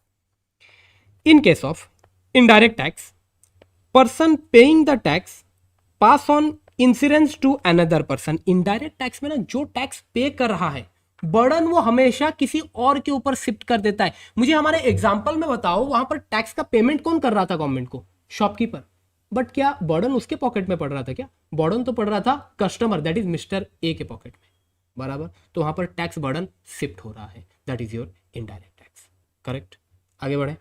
In case of indirect tax, person paying the tax pass on insurance to another person. Indirect tax में ना जो टैक्स पे कर रहा है बर्डन वो हमेशा किसी और के ऊपर शिफ्ट कर देता है। मुझे हमारे एग्जाम्पल में बताओ, वहां पर टैक्स का पेमेंट कौन कर रहा था गवर्नमेंट को? शॉपकीपर। बट क्या बर्डन उसके पॉकेट में पड़ रहा था? क्या बर्डन तो पड़ रहा था customer, that is mister A के पॉकेट में, बराबर। तो वहां पर टैक्स बर्डन शिफ्ट हो रहा है। That is your indirect tax. Correct, आगे बढ़े।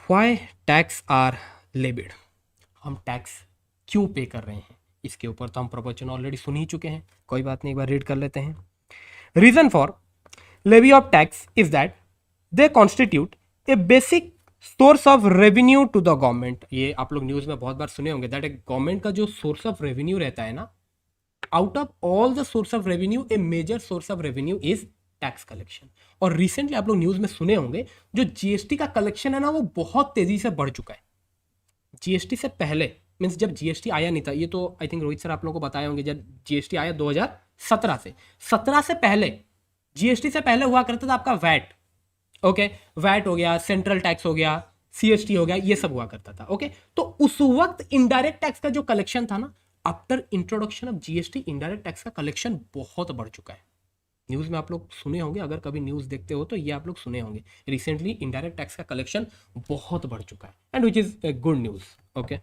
व्हाई टैक्स आर लेविड, हम टैक्स क्यों पे कर रहे हैं, इसके ऊपर तो हम प्रवचन ऑलरेडी सुन ही चुके हैं, कोई बात नहीं, एक बार रीड कर लेते हैं। Reason for levy of tax is that they constitute a basic source of revenue to the government. ये आप लोग न्यूज में बहुत बार सुने होंगे दैट गवर्नमेंट का जो सोर्स ऑफ रेवेन्यू रहता है ना, out of all the source of revenue a major source of revenue is tax collection. और रिसेंटली आप लोग न्यूज में सुने होंगे जो जीएसटी का कलेक्शन है ना, वो बहुत तेजी से बढ़ चुका है। जीएसटी से पहले मीन्स जब जीएसटी आया नहीं था, ये तो आई थिंक रोहित सर आप लोगों को बताए होंगे, जब जीएसटी आया 2017 से, 17 से पहले, जीएसटी से पहले हुआ करता था आपका वैट। ओके, वैट हो गया, सेंट्रल टैक्स हो गया, सीएसटी हो गया, ये सब हुआ करता था। ओके, तो उस वक्त इनडायरेक्ट टैक्स का जो कलेक्शन था ना, after introduction of GST indirect tax का कलेक्शन बहुत बढ़ चुका है। न्यूज में आप लोग सुने होंगे, अगर कभी न्यूज देखते हो तो ये आप लोग सुने होंगे, रिसेंटली इनडायरेक्ट टैक्स का कलेक्शन बहुत बढ़ चुका है, and which is a good news. Okay,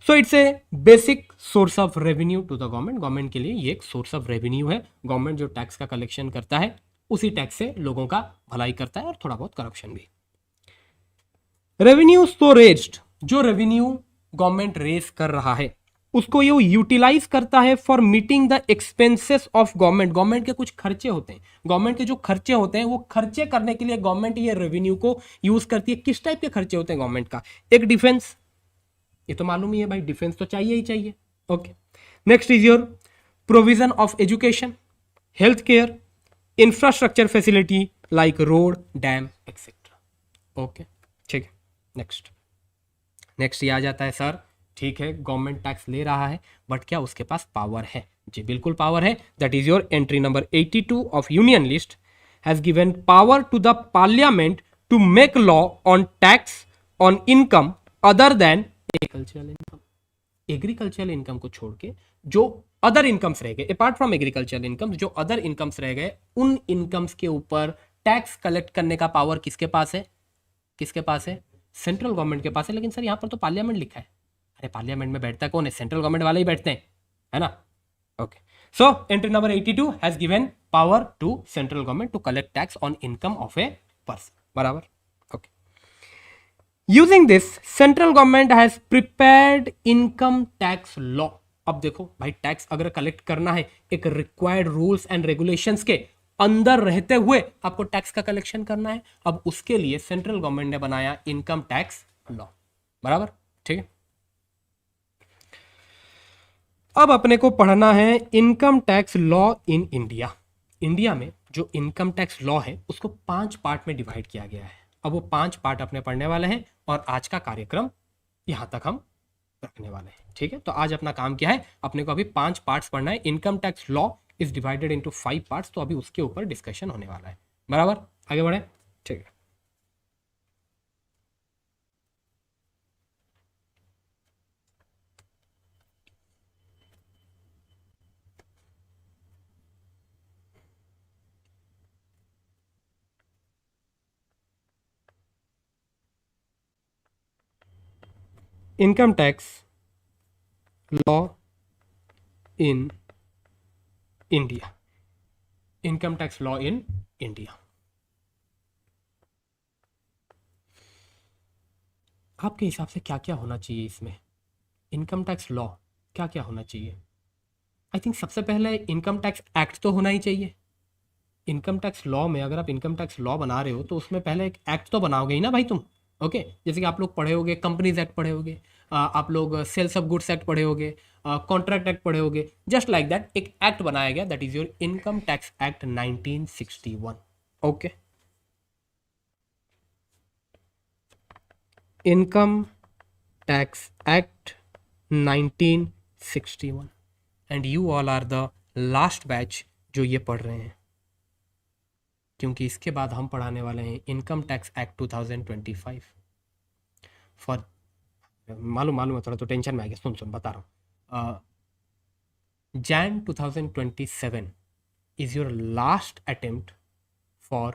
so it's a basic source of revenue to the government. Government के लिए ये एक सोर्स ऑफ रेवेन्यू है। गवर्नमेंट जो टैक्स का कलेक्शन करता है, उसी टैक्स से लोगों का भलाई करता है और थोड़ा बहुत करप्शन भी। रेवेन्यू सो रेज्ड, जो रेवेन्यू गवर्नमेंट रेज कर रहा है उसको ये यूटिलाइज करता है for meeting the expenses of government. Government के कुछ खर्चे होते हैं, गवर्नमेंट के जो खर्चे होते हैं वो खर्चे करने के लिए गवर्नमेंट ये रेवेन्यू को यूज करती है। किस टाइप के खर्चे होते हैं गवर्नमेंट का? एक डिफेंस, ये तो मालूम ही है भाई, डिफेंस तो चाहिए ही चाहिए। Okay, next is your provision of education, health care, infrastructure facility like road, dam etcetera. Okay, ठीक है। नेक्स्ट ये आ जाता है सर, ठीक है गवर्नमेंट टैक्स ले रहा है बट क्या उसके पास पावर है? जी बिल्कुल पावर है। That is your entry number 82 of union list has given power to the parliament to make law on tax on income other than agricultural income. Agricultural income को छोड़ के जो अदर इनकम्स रह गए, apart from agricultural incomes, जो other incomes रह गए, उन इनकम्स के ऊपर टैक्स कलेक्ट करने का पावर किसके पास है? किसके पास है? सेंट्रल गवर्नमेंट के पास है। लेकिन सर यहाँ पर तो पार्लियामेंट लिखा है। अरे पार्लियामेंट में बैठता कौन है? सेंट्रल गवर्नमेंट वाले ही बैठते हैं, है ना? Okay, so entry number 82 has given power to central government to collect tax on income of a person, बराबर। Okay, using this central government has prepared income tax law. अब देखो भाई, टैक्स अगर कलेक्ट करना है एक रिक्वायर्ड रूल्स एंड रेगुलेशंस के अंदर रहते हुए आपको टैक्स का कलेक्शन करना है। अब उसके लिए सेंट्रल गवर्नमेंट ने बनाया इनकम टैक्स लॉ, बराबर, ठीक है। अब अपने को पढ़ना है income tax law in India. India में जो इनकम टैक्स लॉ है उसको 5 पार्ट में डिवाइड किया गया है। अब वो 5 पार्ट अपने पढ़ने वाले हैं और आज का कार्यक्रम यहां तक हम रखने वाले हैं, ठीक है। तो आज अपना काम क्या है, अपने को अभी 5 पार्ट्स पढ़ना है। Income tax law is divided into 5 parts, तो अभी उसके ऊपर डिस्कशन होने वाला है, बराबर। आगे बढ़े, ठीक है। Income tax law in India, income tax law in India. आपके हिसाब से क्या क्या होना चाहिए इसमें? इनकम टैक्स लॉ क्या क्या होना चाहिए? आई थिंक सबसे पहले इनकम टैक्स एक्ट तो होना ही चाहिए। इनकम टैक्स लॉ में अगर आप इनकम टैक्स लॉ बना रहे हो तो उसमें पहले एक एक्ट तो बनाओगे ही ना भाई तुम। ओके, जैसे कि आप लोग पढ़े होगे कंपनीज एक्ट पढ़े होगे, आप लोग सेल्स ऑफ गुड्स एक्ट पढ़े होगे, कॉन्ट्रैक्ट एक्ट पढ़े होगे। जस्ट लाइक दैट एक एक्ट बनाया गया, that is your income tax act 1961। Okay, income tax act 1961 and you all are the last batch जो ये पढ़ रहे हैं, क्योंकि इसके बाद हम पढ़ाने वाले हैं इनकम टैक्स एक्ट 2025 फॉर मालूम है थोड़ा तो टेंशन में आ गया, सुन बता रहा हूँ। Jan 2027 is your last attempt for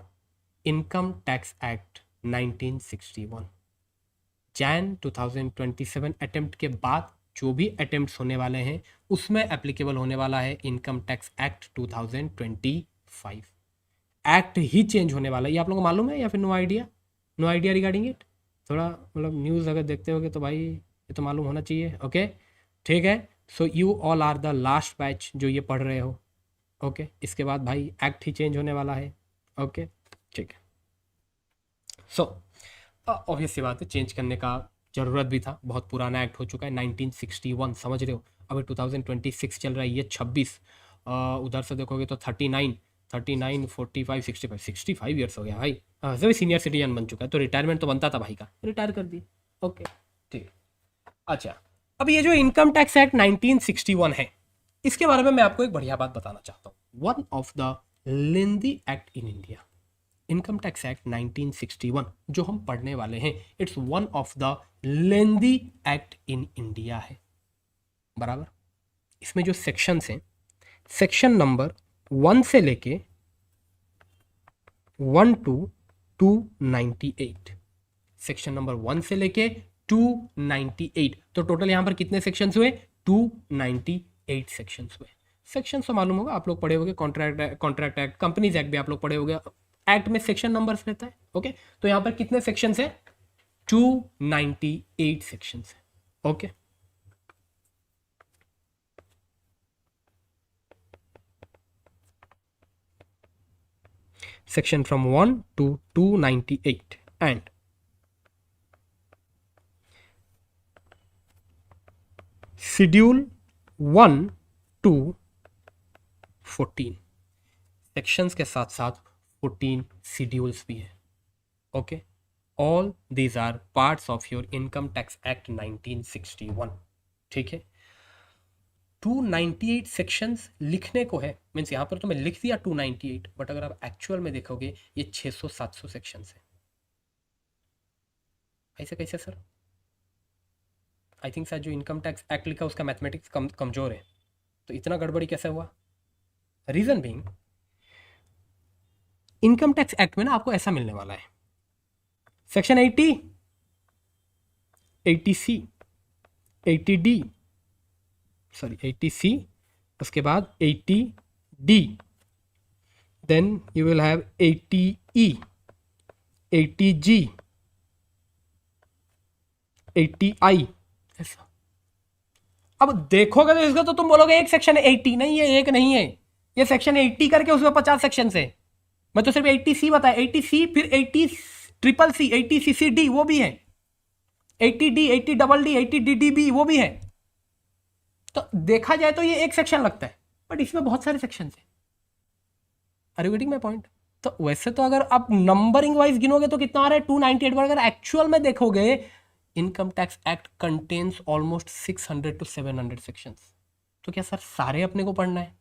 Income Tax Act 1961। Jan 2027 attempt के बाद जो भी अटेम्प्ट्स होने वाले हैं उसमें एप्लीकेबल होने वाला है इनकम टैक्स एक्ट 2025। एक्ट ही चेंज होने वाला है, ये आप लोगों को मालूम है या फिर no idea? No idea regarding it? थोड़ा मतलब न्यूज़ अगर देखते होगे तो भाई ये तो मालूम होना चाहिए। ओके ठीक है, so you all are the last batch जो ये पढ़ रहे हो। ओके इसके बाद भाई एक्ट ही चेंज होने वाला है। ओके ठीक है, सो ऑब्वियस सी बात है चेंज करने का ज़रूरत भी था, बहुत पुराना एक्ट हो चुका है 1961, समझ रहे हो? अभी 2026 चल रहा है, ये 26 उधर से देखोगे तो 39 45 65 ईयर्स हो गया भाई। वैसे भी सीनियर सिटीजन बन चुका है तो रिटायरमेंट तो बनता था भाई का, रिटायर कर दिए। ओके ठीक। अच्छा अब ये जो इनकम टैक्स एक्ट 1961 है इसके बारे में मैं आपको एक बढ़िया बात बताना चाहता हूँ। One of the lengthy act in India, income tax act 1961 जो हम पढ़ने वाले हैं, it's one of the lengthy act in India है, बराबर। इसमें जो सेक्शंस हैं, सेक्शन नंबर 1 से लेके 1 to 298, सेक्शन नंबर 1 से लेके 298, तो टोटल यहां पर कितने सेक्शंस हुए? 298 सेक्शंस हुए। सेक्शंस तो मालूम होगा, आप लोग पढ़े होंगे, कॉन्ट्रैक्ट एक्ट, कंपनीज एक्ट भी आप लोग पढ़े होंगे, एक्ट में सेक्शन नंबर्स रहता है। ओके तो यहां पर कितने सेक्शंस है? 298 सेक्शंस है। Okay section from 1 to 298 and schedule 1 to 14 sections के साथ साथ 14 schedules भी है। Okay all these are parts of your income tax act 1961। ठीक है, 298 सेक्शंस लिखने को है, मीन्स यहाँ पर तो मैं लिख दिया 298, बट अगर आप एक्चुअल में देखोगे ये 600-700 सेक्शंस है। ऐसे कैसे सर? आई थिंक सर जो इनकम टैक्स एक्ट लिखा उसका मैथमेटिक्स कमजोर है, तो इतना गड़बड़ी कैसे हुआ? Reason being income tax act में ना आपको ऐसा मिलने वाला है, section 80, 80C, 80D, sorry 80C, उसके बाद 80D, then you will have 80E, 80G, 80I, ऐसा। अब देखोगे तो इसका तो तुम बोलोगे एक सेक्शन है 80, नहीं है, एक नहीं है, ये सेक्शन 80 करके उसमें 50 सेक्शन है। मैं तो सिर्फ 80C बताया, 80C फिर 80CCC, 80CCD वो भी है, 80D, 80DD, 80DDB वो भी है। तो देखा जाए तो ये एक सेक्शन लगता है, बट इसमें बहुत सारे सेक्शन है। Are you getting my point? तो वैसे तो अगर आप नंबरिंग वाइज गिनोगे तो कितना आ रहा है? 298, पर अगर एक्चुअल में देखोगे income tax act contains almost 600 to 700 sections. तो क्या सर सारे अपने को पढ़ना है?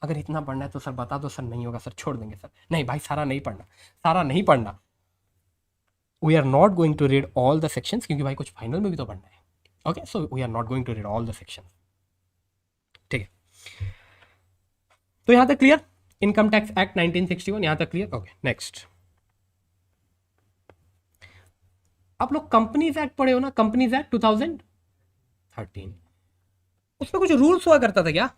अगर इतना पढ़ना है तो सर बता दो। सर नहीं होगा सर, छोड़ देंगे सर। नहीं भाई, सारा नहीं पढ़ना, सारा नहीं पढ़ना। We are not going to read all the sections, क्योंकि भाई कुछ फाइनल में भी तो पढ़ना है। Okay, so we are not going to read all the sections. ठीक है, तो यहां तक क्लियर? इनकम टैक्स एक्ट 1961 यहां तक क्लियर? ओके नेक्स्ट, आप लोग कंपनीज एक्ट पढ़े हो ना, कंपनीज एक्ट 2013, उसमें कुछ रूल्स हुआ करता था क्या?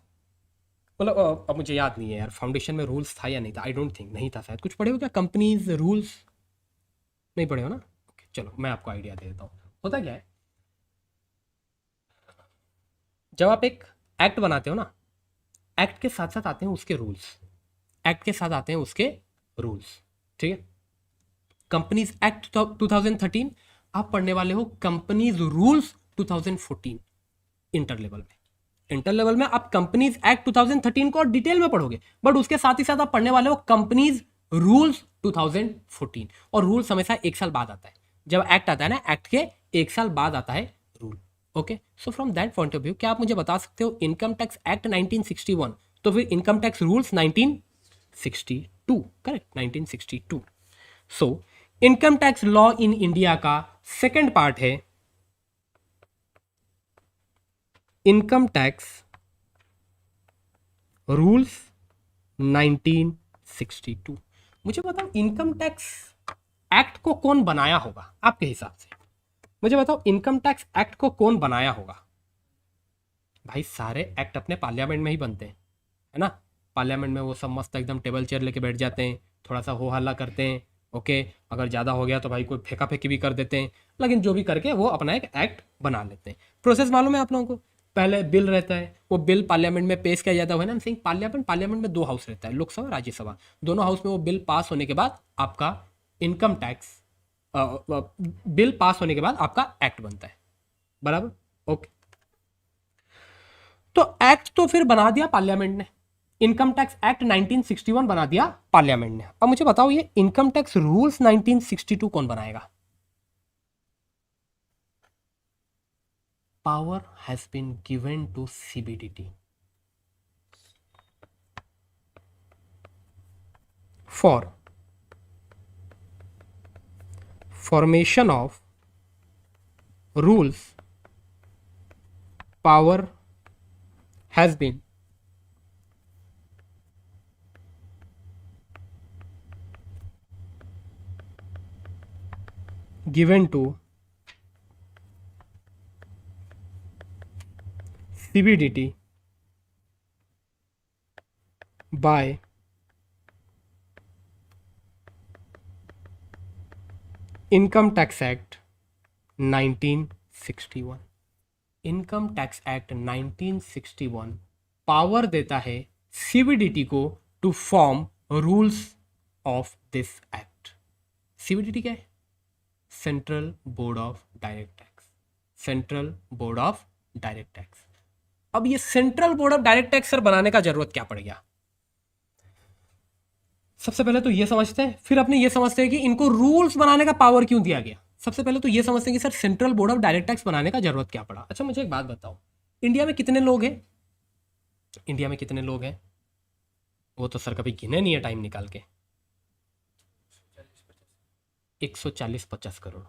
मतलब अब मुझे याद नहीं है यार, फाउंडेशन में रूल्स था या नहीं था, आई डोंट थिंक, नहीं था शायद। कुछ पढ़े हो क्या कंपनीज रूल्स? नहीं पढ़े हो ना? ओके चलो मैं आपको आइडिया दे देता हूँ। होता क्या है, जब आप एक एक्ट बनाते हो ना, एक्ट के साथ साथ आते हैं उसके रूल्स, एक्ट के साथ आते हैं उसके रूल्स। ठीक है, कंपनीज एक्ट 2013 आप पढ़ने वाले हो, कंपनीज रूल्स 2014 इंटर लेवल में। इंटर लेवल में आप कंपनीज एक्ट 2013 को डिटेल में पढ़ोगे, बट उसके साथ ही साथ आप पढ़ने वाले हो कंपनीज रूल्स 2014। और रूल्स हमेशा एक साल बाद आता है, जब एक्ट आता है ना, एक्ट के एक साल बाद आता है rule. Okay, so from that point of view क्या आप मुझे बता सकते हो इनकम टैक्स एक्ट 1961, तो फिर income tax rules 1962, correct, 1962। So income tax law in India का सेकेंड पार्ट है इनकम टैक्स रूल्स 1962। मुझे बताओ इनकम टैक्स एक्ट को कौन बनाया होगा आपके हिसाब से? मुझे बताओ इनकम टैक्स एक्ट को कौन बनाया होगा? भाई सारे एक्ट अपने पार्लियामेंट में ही बनते हैं, है ना। पार्लियामेंट में वो सब मस्त एकदम टेबल चेयर लेके बैठ जाते हैं, थोड़ा सा हो हल्ला करते हैं, ओके। अगर ज़्यादा हो गया तो भाई कोई फेंका फेंकी भी कर देते हैं, लेकिन जो भी करके वो अपना एक एक्ट बना लेते हैं। प्रोसेस मालूम है आप लोगों को? पहले बिल रहता है, वो बिल पार्लियामेंट में पेश किया जाता है ना। सिंह पार्लियामेंट में 2 हाउस रहता है, लोकसभा राज्यसभा। दोनों हाउस में वो बिल पास होने के बाद आपका इनकम टैक्स बिल पास होने के बाद आपका एक्ट बनता है, बराबर, ओके। तो एक्ट तो फिर बना दिया पार्लियामेंट ने, इनकम टैक्स एक्ट 1961 बना दिया पार्लियामेंट ने। अब मुझे बताओ ये इनकम टैक्स रूल्स 1962 कौन बनाएगा? Power has been given to CBDT for formation of rules. Power has been given to CBDT by income tax act 1961। Income tax act 1961 power देता है सीबीडीटी को to form rules of this act. CBDT क्या है? Central Board of direct Tax. Central Board of direct Tax. अब ये Central Board of direct Tax sir बनाने का जरूरत क्या पड़ गया? सबसे पहले तो ये समझते हैं, फिर अपने ये समझते हैं कि इनको रूल्स बनाने का पावर क्यों दिया गया। सबसे पहले तो ये समझते हैं कि sir central Board of direct tax बनाने का जरूरत क्या पड़ा। अच्छा मुझे एक बात बताओ, इंडिया में कितने लोग हैं? इंडिया में कितने लोग हैं वो तो सर कभी गिने नहीं है टाइम निकाल के। 140-50 करोड़,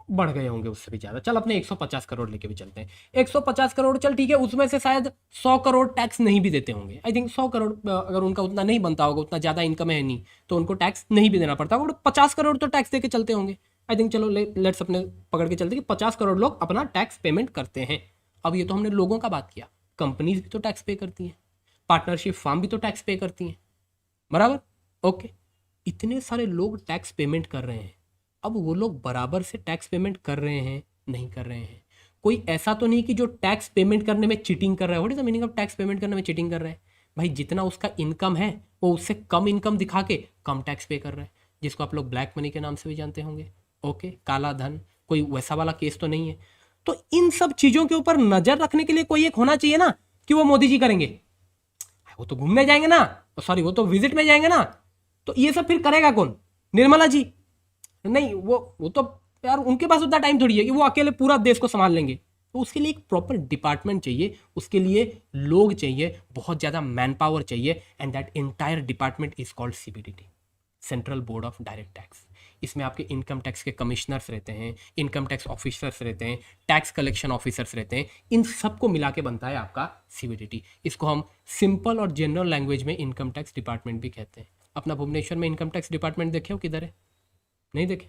बढ़ गए होंगे उससे भी ज्यादा। चल अपने 150 करोड़ लेके भी चलते हैं। 150 करोड़ चल ठीक है, उसमें से शायद 100 करोड़ टैक्स नहीं भी देते होंगे। आई थिंक 100 करोड़ अगर उनका उतना नहीं बनता होगा, उतना ज्यादा इनकम है नहीं, तो उनको टैक्स नहीं भी देना पड़ता होगा। 50 करोड़ तो टैक्स देके चलते होंगे। आई थिंक चलो लेट्स अपने पकड़ के चलते कि 50 करोड़ लोग अपना टैक्स पेमेंट करते हैं। अब ये तो हमने लोगों का बात किया, कंपनीज भी तो टैक्स पे करती हैं, पार्टनरशिप फार्म भी तो टैक्स पे करती हैं, बराबर, ओके। इतने सारे लोग टैक्स पेमेंट कर रहे हैं, अब वो लोग बराबर से टैक्स पेमेंट कर रहे हैं नहीं कर रहे हैं? कोई ऐसा तो नहीं कि जो टैक्स पेमेंट करने में चीटिंग कर रहा है। What is the meaning of tax payment करने में चीटिंग कर रहा है? भाई जितना उसका इनकम है वो उससे कम इनकम दिखा के कम टैक्स पे कर रहा है, जिसको आप लोग ब्लैक मनी के नाम से भी जानते होंगे, ओके, काला धन। कोई वैसा वाला केस तो नहीं है। तो इन सब चीजों के ऊपर नजर रखने के लिए कोई एक होना चाहिए ना, कि वो मोदी जी करेंगे। वो तो घूमने जाएंगे ना, सॉरी वो तो विजिट में जाएंगे ना, तो ये सब फिर करेगा कौन? निर्मला जी नहीं, वो तो यार उनके पास उतना टाइम थोड़ी है कि वो अकेले पूरा देश को संभाल लेंगे। तो उसके लिए एक प्रॉपर डिपार्टमेंट चाहिए, उसके लिए लोग चाहिए, बहुत ज़्यादा मैन पावर चाहिए, and that entire department is called CBDT, central Board of direct tax. इसमें आपके इनकम टैक्स के कमिश्नर्स रहते हैं, इनकम टैक्स ऑफिसर्स रहते हैं, टैक्स कलेक्शन ऑफिसर्स रहते हैं, इन सबको मिला के बनता है आपका सीबीडीटी। इसको हम सिंपल और जनरल लैंग्वेज में इनकम टैक्स डिपार्टमेंट भी कहते हैं। अपना भुवनेश्वर में इनकम टैक्स डिपार्टमेंट देखे हो किधर है? नहीं देखे?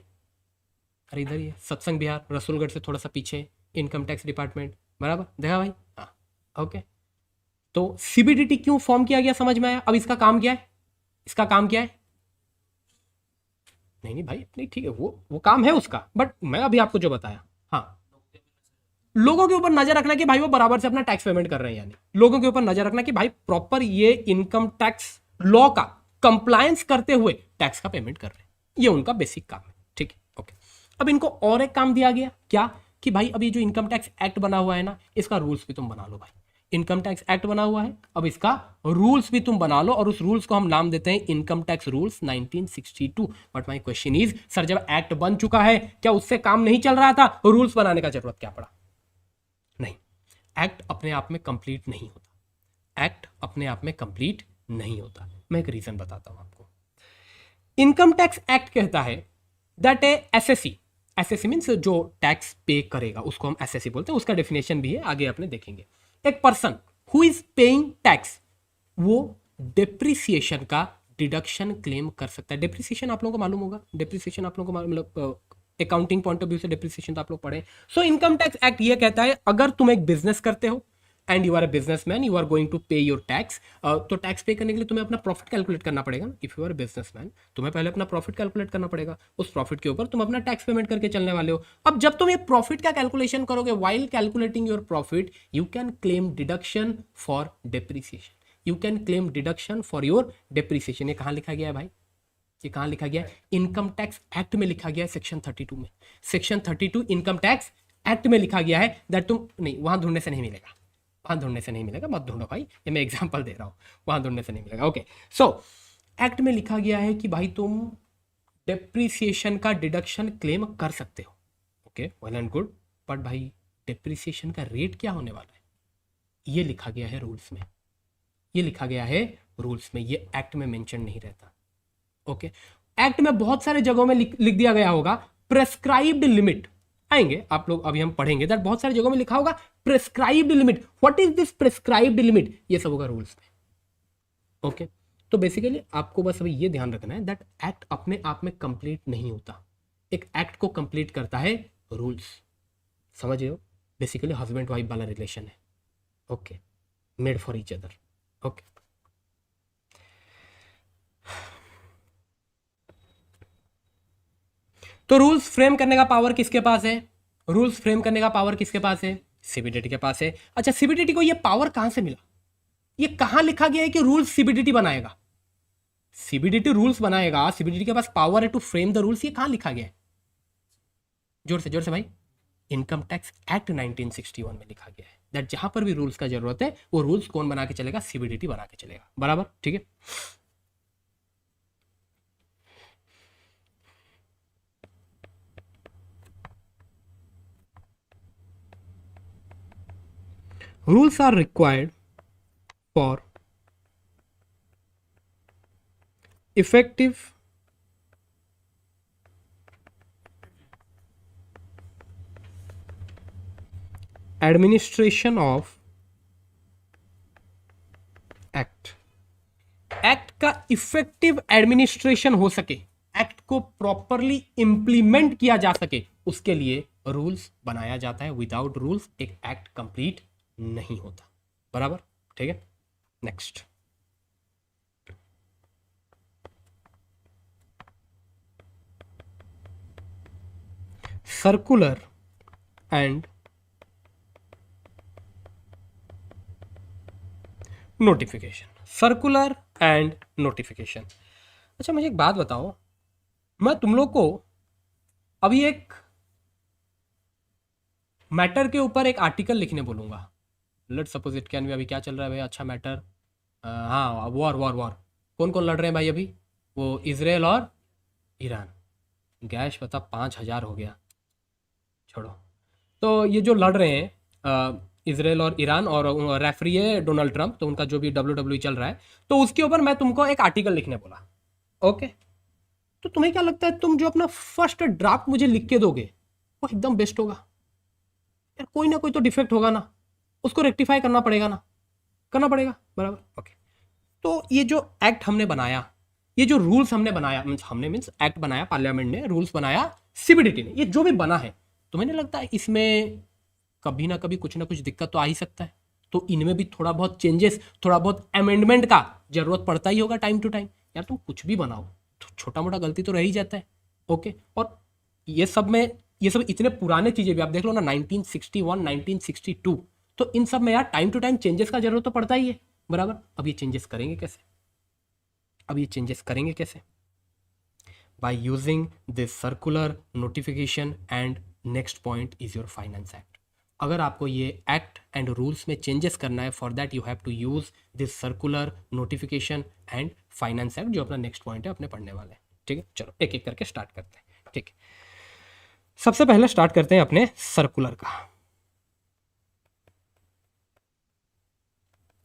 अरे इधर ही है, सत्संग विहार, रसूलगढ़ से थोड़ा सा पीछे इनकम टैक्स डिपार्टमेंट, बराबर, देखा भाई, हाँ, ओके। तो सीबीडीटी क्यों फॉर्म किया गया समझ में आया। अब इसका काम क्या है? इसका काम क्या है? नहीं भाई, नहीं ठीक है, वो काम है उसका, बट मैं अभी आपको जो बताया, हाँ, लोगों के ऊपर नजर रखना कि भाई वो बराबर से अपना टैक्स पेमेंट कर रहे हैं, यानी लोगों के ऊपर नजर रखना कि भाई प्रॉपर ये इनकम टैक्स लॉ का कंप्लायंस करते हुए टैक्स का पेमेंट कर रहे हैं। ये उनका बेसिक काम है, ठीक है, ओके। अब इनको और एक काम दिया गया, क्या? कि भाई अभी जो इनकम टैक्स एक्ट बना हुआ है ना, इसका रूल्स भी तुम बना लो। भाई इनकम टैक्स एक्ट बना हुआ है, अब इसका रूल्स भी तुम बना लो, और उस रूल्स को हम नाम देते हैं income tax rules 1962। But my question is, sir जब एक्ट बन चुका है, क्या उससे काम नहीं चल रहा था? रूल्स बनाने का जरूरत क्या पड़ा? नहीं, एक्ट अपने आप में कंप्लीट नहीं होता। एक्ट अपने आप में कंप्लीट नहीं होता। मैं एक रीजन बताता हूं आपको। इनकम टैक्स एक्ट कहता है that A SSC, SSC means जो टैक्स पे करेगा उसको हम एसएससी बोलते हैं, उसका डेफिनेशन भी है, आगे अपने देखेंगे। एक person who is paying tax, वो डेप्रिसिएशन का डिडक्शन क्लेम कर सकता है। डेप्रिसिएशन आप लोगों को मालूम होगा, डेप्रिसिएशन आप लोगों को मतलब अकाउंटिंग पॉइंट ऑफ व्यू से डेप्रिसिएशन तो आप लोग पढ़े। सो इनकम टैक्स एक्ट ये कहता है, अगर तुम एक बिजनेस करते हो, and you are a businessman, you are going to pay your tax. तो टैक्स पे करने के लिए तुम्हें अपना प्रॉफिट कैलकुलेट करना पड़ेगा ना। If you are a businessman, तुम्हें पहले अपना प्रॉफिट कैलकुलेट करना पड़ेगा, उस प्रॉफिट के ऊपर तुम अपना टैक्स पेमेंट करके चलने वाले हो। अब जब तुम ये प्रॉफिट का कैलकुलेशन करोगे, while calculating your profit, you can claim deduction for depreciation, you can claim deduction for your depreciation. ये कहाँ लिखा गया है भाई? ये कहाँ लिखा गया है? इनकम टैक्स एक्ट में लिखा गया है, सेक्शन 32 में। सेक्शन 32 इनकम टैक्स एक्ट में लिखा गया है दैट तुम नहीं, वहां ढूंढने से नहीं मिलेगा, वहां ढूंढने से नहीं मिलेगा, मत ढूंढो भाई, ये मैं एग्जांपल दे रहा हूं, वहां ढूंढने से नहीं मिलेगा। ओके, सो एक्ट में लिखा गया है कि भाई तुम डेप्रिसिएशन का डिडक्शन क्लेम कर सकते हो। Okay, well and good, but भाई डेप्रिसिएशन का रेट क्या होने वाला है, ये लिखा गया है रूल्स में, ये लिखा गया है रूल्स में, ये एक्ट में मेंशन नहीं रहता। ओके, एक्ट में बहुत सारे जगहों में लिख दिया गया होगा प्रेस्क्राइब्ड लिमिट, आएंगे आप लोग, अभी हम पढ़ेंगे दैट बहुत सारी जगहों में लिखा होगा prescribed limit. What is this prescribed limit? ये सब होगा रूल्स में। ओके, तो बेसिकली आपको बस अभी ये ध्यान रखना है दैट एक्ट अपने आप में कंप्लीट नहीं होता, एक एक्ट को कंप्लीट करता है रूल्स। समझ रहे हो? बेसिकली हस्बैंड वाइफ वाला रिलेशन है। Okay, made for each other. Okay, तो रूल्स फ्रेम करने का पावर किसके पास है? रूल्स फ्रेम करने का पावर किसके पास है? सीबीडीटी के पास है। अच्छा, सीबीडीटी को ये पावर कहां से मिला? ये कहां लिखा गया है कि रूल्स सीबीडीटी बनाएगा? सीबीडीटी रूल्स बनाएगा, सीबीडीटी के पास पावर है टू फ्रेम द रूल्स, ये कहां लिखा गया है? जोर से भाई, इनकम टैक्स एक्ट 1961 में लिखा गया है दैट जहां पर भी रूल्स का जरूरत है वो रूल्स कौन बना के चलेगा? सीबीडीटी बना के चलेगा। बराबर, ठीक है। Rules are required for effective administration of act. Act का इफेक्टिव एडमिनिस्ट्रेशन हो सके, एक्ट को प्रॉपरली इंप्लीमेंट किया जा सके, उसके लिए रूल्स बनाया जाता है। विदाउट रूल्स एक एक्ट कंप्लीट नहीं होता। बराबर, ठीक है। Next, circular and notification. Circular and notification. अच्छा, मुझे एक बात बताओ, मैं तुम लोग को अभी एक मैटर के ऊपर एक आर्टिकल लिखने बोलूंगा। Let's suppose it can be, अभी क्या चल रहा है भाई? अच्छा मैटर, हाँ, वॉर वॉर वॉर। कौन कौन लड़ रहे हैं भाई अभी? वो इजराइल और ईरान। गैस पता 5000 हो गया, छोड़ो। तो ये जो लड़ रहे हैं इजराइल और ईरान, और रेफरी है डोनाल्ड ट्रंप, तो उनका जो भी WWE चल रहा है, तो उसके ऊपर मैं तुमको एक आर्टिकल लिखने बोला। ओके, तो तुम्हें क्या लगता है, तुम जो अपना फर्स्ट ड्राफ्ट मुझे लिख के दोगे वो एकदम बेस्ट होगा? यार कोई ना कोई तो डिफेक्ट होगा ना, उसको रेक्टिफाई करना पड़ेगा ना, करना पड़ेगा। बराबर, ओके। तो ये जो एक्ट हमने बनाया, ये जो रूल्स हमने बनाया, हमने मीन्स एक्ट बनाया, पार्लियामेंट ने रूल्स बनाया, सीबीडीटी ने, ये जो भी बना है, तुम्हें नहीं लगता है इसमें कभी ना कभी कुछ ना कुछ दिक्कत तो आ ही सकता है? तो इनमें भी थोड़ा बहुत चेंजेस, थोड़ा बहुत अमेंडमेंट का जरूरत पड़ता ही होगा टाइम टू टाइम। यार तुम कुछ भी बनाओ तो छोटा मोटा गलती तो रह ही जाता है। ओके, और ये सब में, ये सब इतने पुराने चीजें भी आप देख लो ना, 1961, 1962, तो इन सब में यार टाइम टू टाइम चेंजेस का जरूरत तो पड़ता ही है। बराबर, अब ये चेंजेस करेंगे कैसे? अब ये चेंजेस करेंगे कैसे? By using this circular, notification and next point is your finance act. अगर आपको ये एक्ट एंड रूल्स में चेंजेस करना है, for that you have to use this circular, notification and finance act, जो अपना नेक्स्ट पॉइंट है, अपने पढ़ने वाले हैं। ठीक है, चलो एक एक करके स्टार्ट करते हैं। ठीक है, सबसे पहले स्टार्ट करते हैं अपने सर्कुलर का।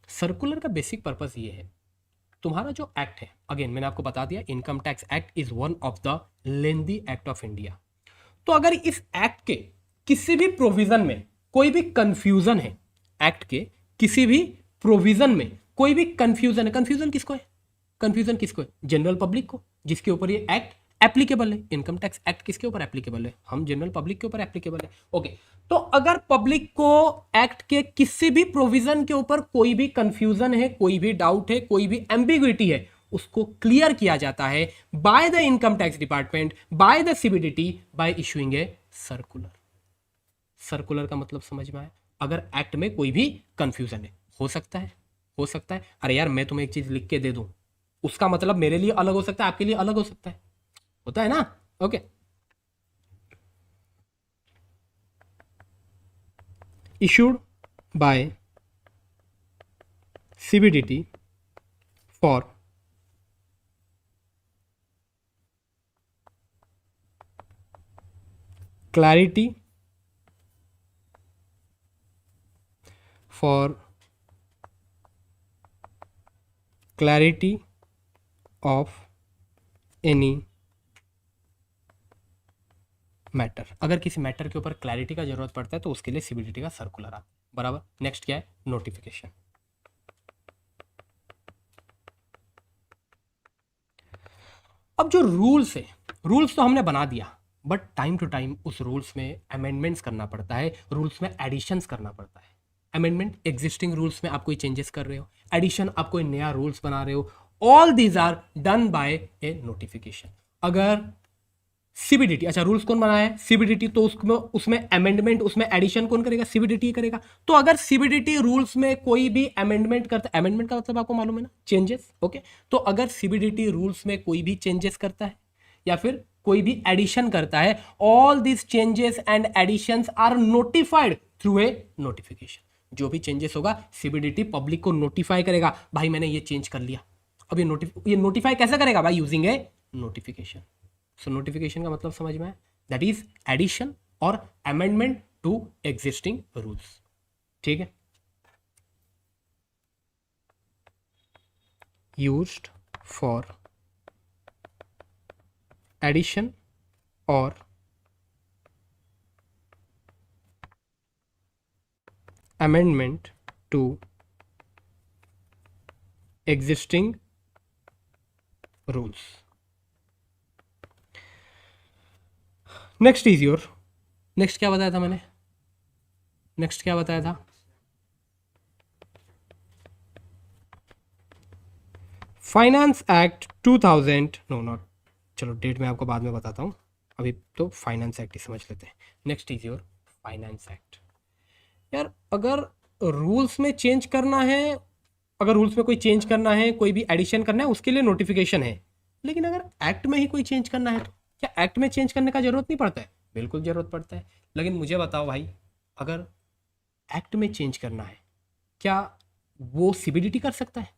सर्कुलर का बेसिक पर्पस ये है, तुम्हारा जो एक्ट है, अगेन मैंने आपको बता दिया, income tax act is one of the lengthy act of India. तो अगर इस एक्ट के किसी भी प्रोविजन में कोई भी कंफ्यूजन है, एक्ट के किसी भी प्रोविजन में कोई भी कंफ्यूजन है, कंफ्यूजन किसको है? कंफ्यूजन किसको है? जनरल पब्लिक को, जिसके ऊपर ये एक्ट एप्लीकेबल है। इनकम टैक्स एक्ट किसके ऊपर एप्लीकेबल है? हम जनरल पब्लिक के ऊपर एप्लीकेबल है। ओके, तो अगर पब्लिक को एक्ट के किसी भी प्रोविजन के ऊपर कोई भी कंफ्यूजन है, कोई भी डाउट है, कोई भी एम्बिग्विटी है, उसको क्लियर किया जाता है by the income tax department, by the CBDT, bye issuing a circular. Circular का मतलब समझ में आया? अगर एक्ट में कोई भी कंफ्यूजन है, हो सकता है, हो सकता है अरे यार मैं तुम्हें एक चीज लिख के दे दूं, उसका मतलब मेरे लिए अलग हो सकता है, आपके लिए अलग हो सकता है, होता है ना? Okay, issued by CBDT for clarity, for clarity of any matter. अगर किसी मैटर के ऊपर क्लैरिटी का जरूरत पड़ता है तो उसके लिए सीबीडीटी का सर्कुलर आता है, बराबर। नेक्स्ट क्या है? नोटिफिकेशन। अब जो रूल्स है, रूल्स तो हमने बना दिया, बट टाइम टू टाइम उस रूल्स में अमेंडमेंट्स करना पड़ता है, रूल्स में एडिशंस करना पड़ता है। अमेंडमेंट, एग्जिस्टिंग रूल्स में आप कोई चेंजेस कर रहे हो, एडिशन आप कोई नया रूल्स बना रहे हो, all these are done by a notification. अगर सीबीडीटी, अच्छा रूल्स कौन बनाया है? सीबीडीटी, तो उसमें अमेंडमेंट, उसमें एडिशन कौन करेगा? सीबीडीटी करेगा। तो अगर सीबीडीटी रूल्स में कोई भी अमेंडमेंट करता है, अमेंडमेंट का मतलब आपको मालूम है ना, चेंजेस, ओके, तो अगर सीबीडीटी रूल्स में कोई भी चेंजेस करता है या फिर कोई भी एडिशन करता है, all this changes and additions are notified through a notification. जो भी चेंजेस होगा सीबीडीटी पब्लिक को नोटिफाई करेगा, भाई मैंने ये चेंज कर लिया। अब ये नोटिफाई कैसे करेगा? भाई यूजिंग ए नोटिफिकेशन। सो नोटिफिकेशन का मतलब समझ में आया? दैट इज एडिशन और अमेंडमेंट टू एग्जिस्टिंग रूल्स, ठीक है। यूज्ड फॉर एडिशन और amendment to existing rules. Next is your, next क्या बताया था मैंने? नेक्स्ट क्या बताया था? फाइनेंस एक्ट 2000, नो नॉट, चलो डेट मैं आपको बाद में बताता हूँ, अभी तो फाइनेंस एक्ट ही समझ लेते हैं। Next is your finance act. यार अगर रूल्स में चेंज करना है, अगर रूल्स में कोई चेंज करना है, कोई भी एडिशन करना है, उसके लिए नोटिफिकेशन है, लेकिन अगर एक्ट में ही कोई चेंज करना है तो क्या एक्ट में चेंज करने का जरूरत नहीं पड़ता है? बिल्कुल जरूरत पड़ता है। लेकिन मुझे बताओ भाई, अगर एक्ट में चेंज करना है, क्या वो सीबीडीटी कर सकता है?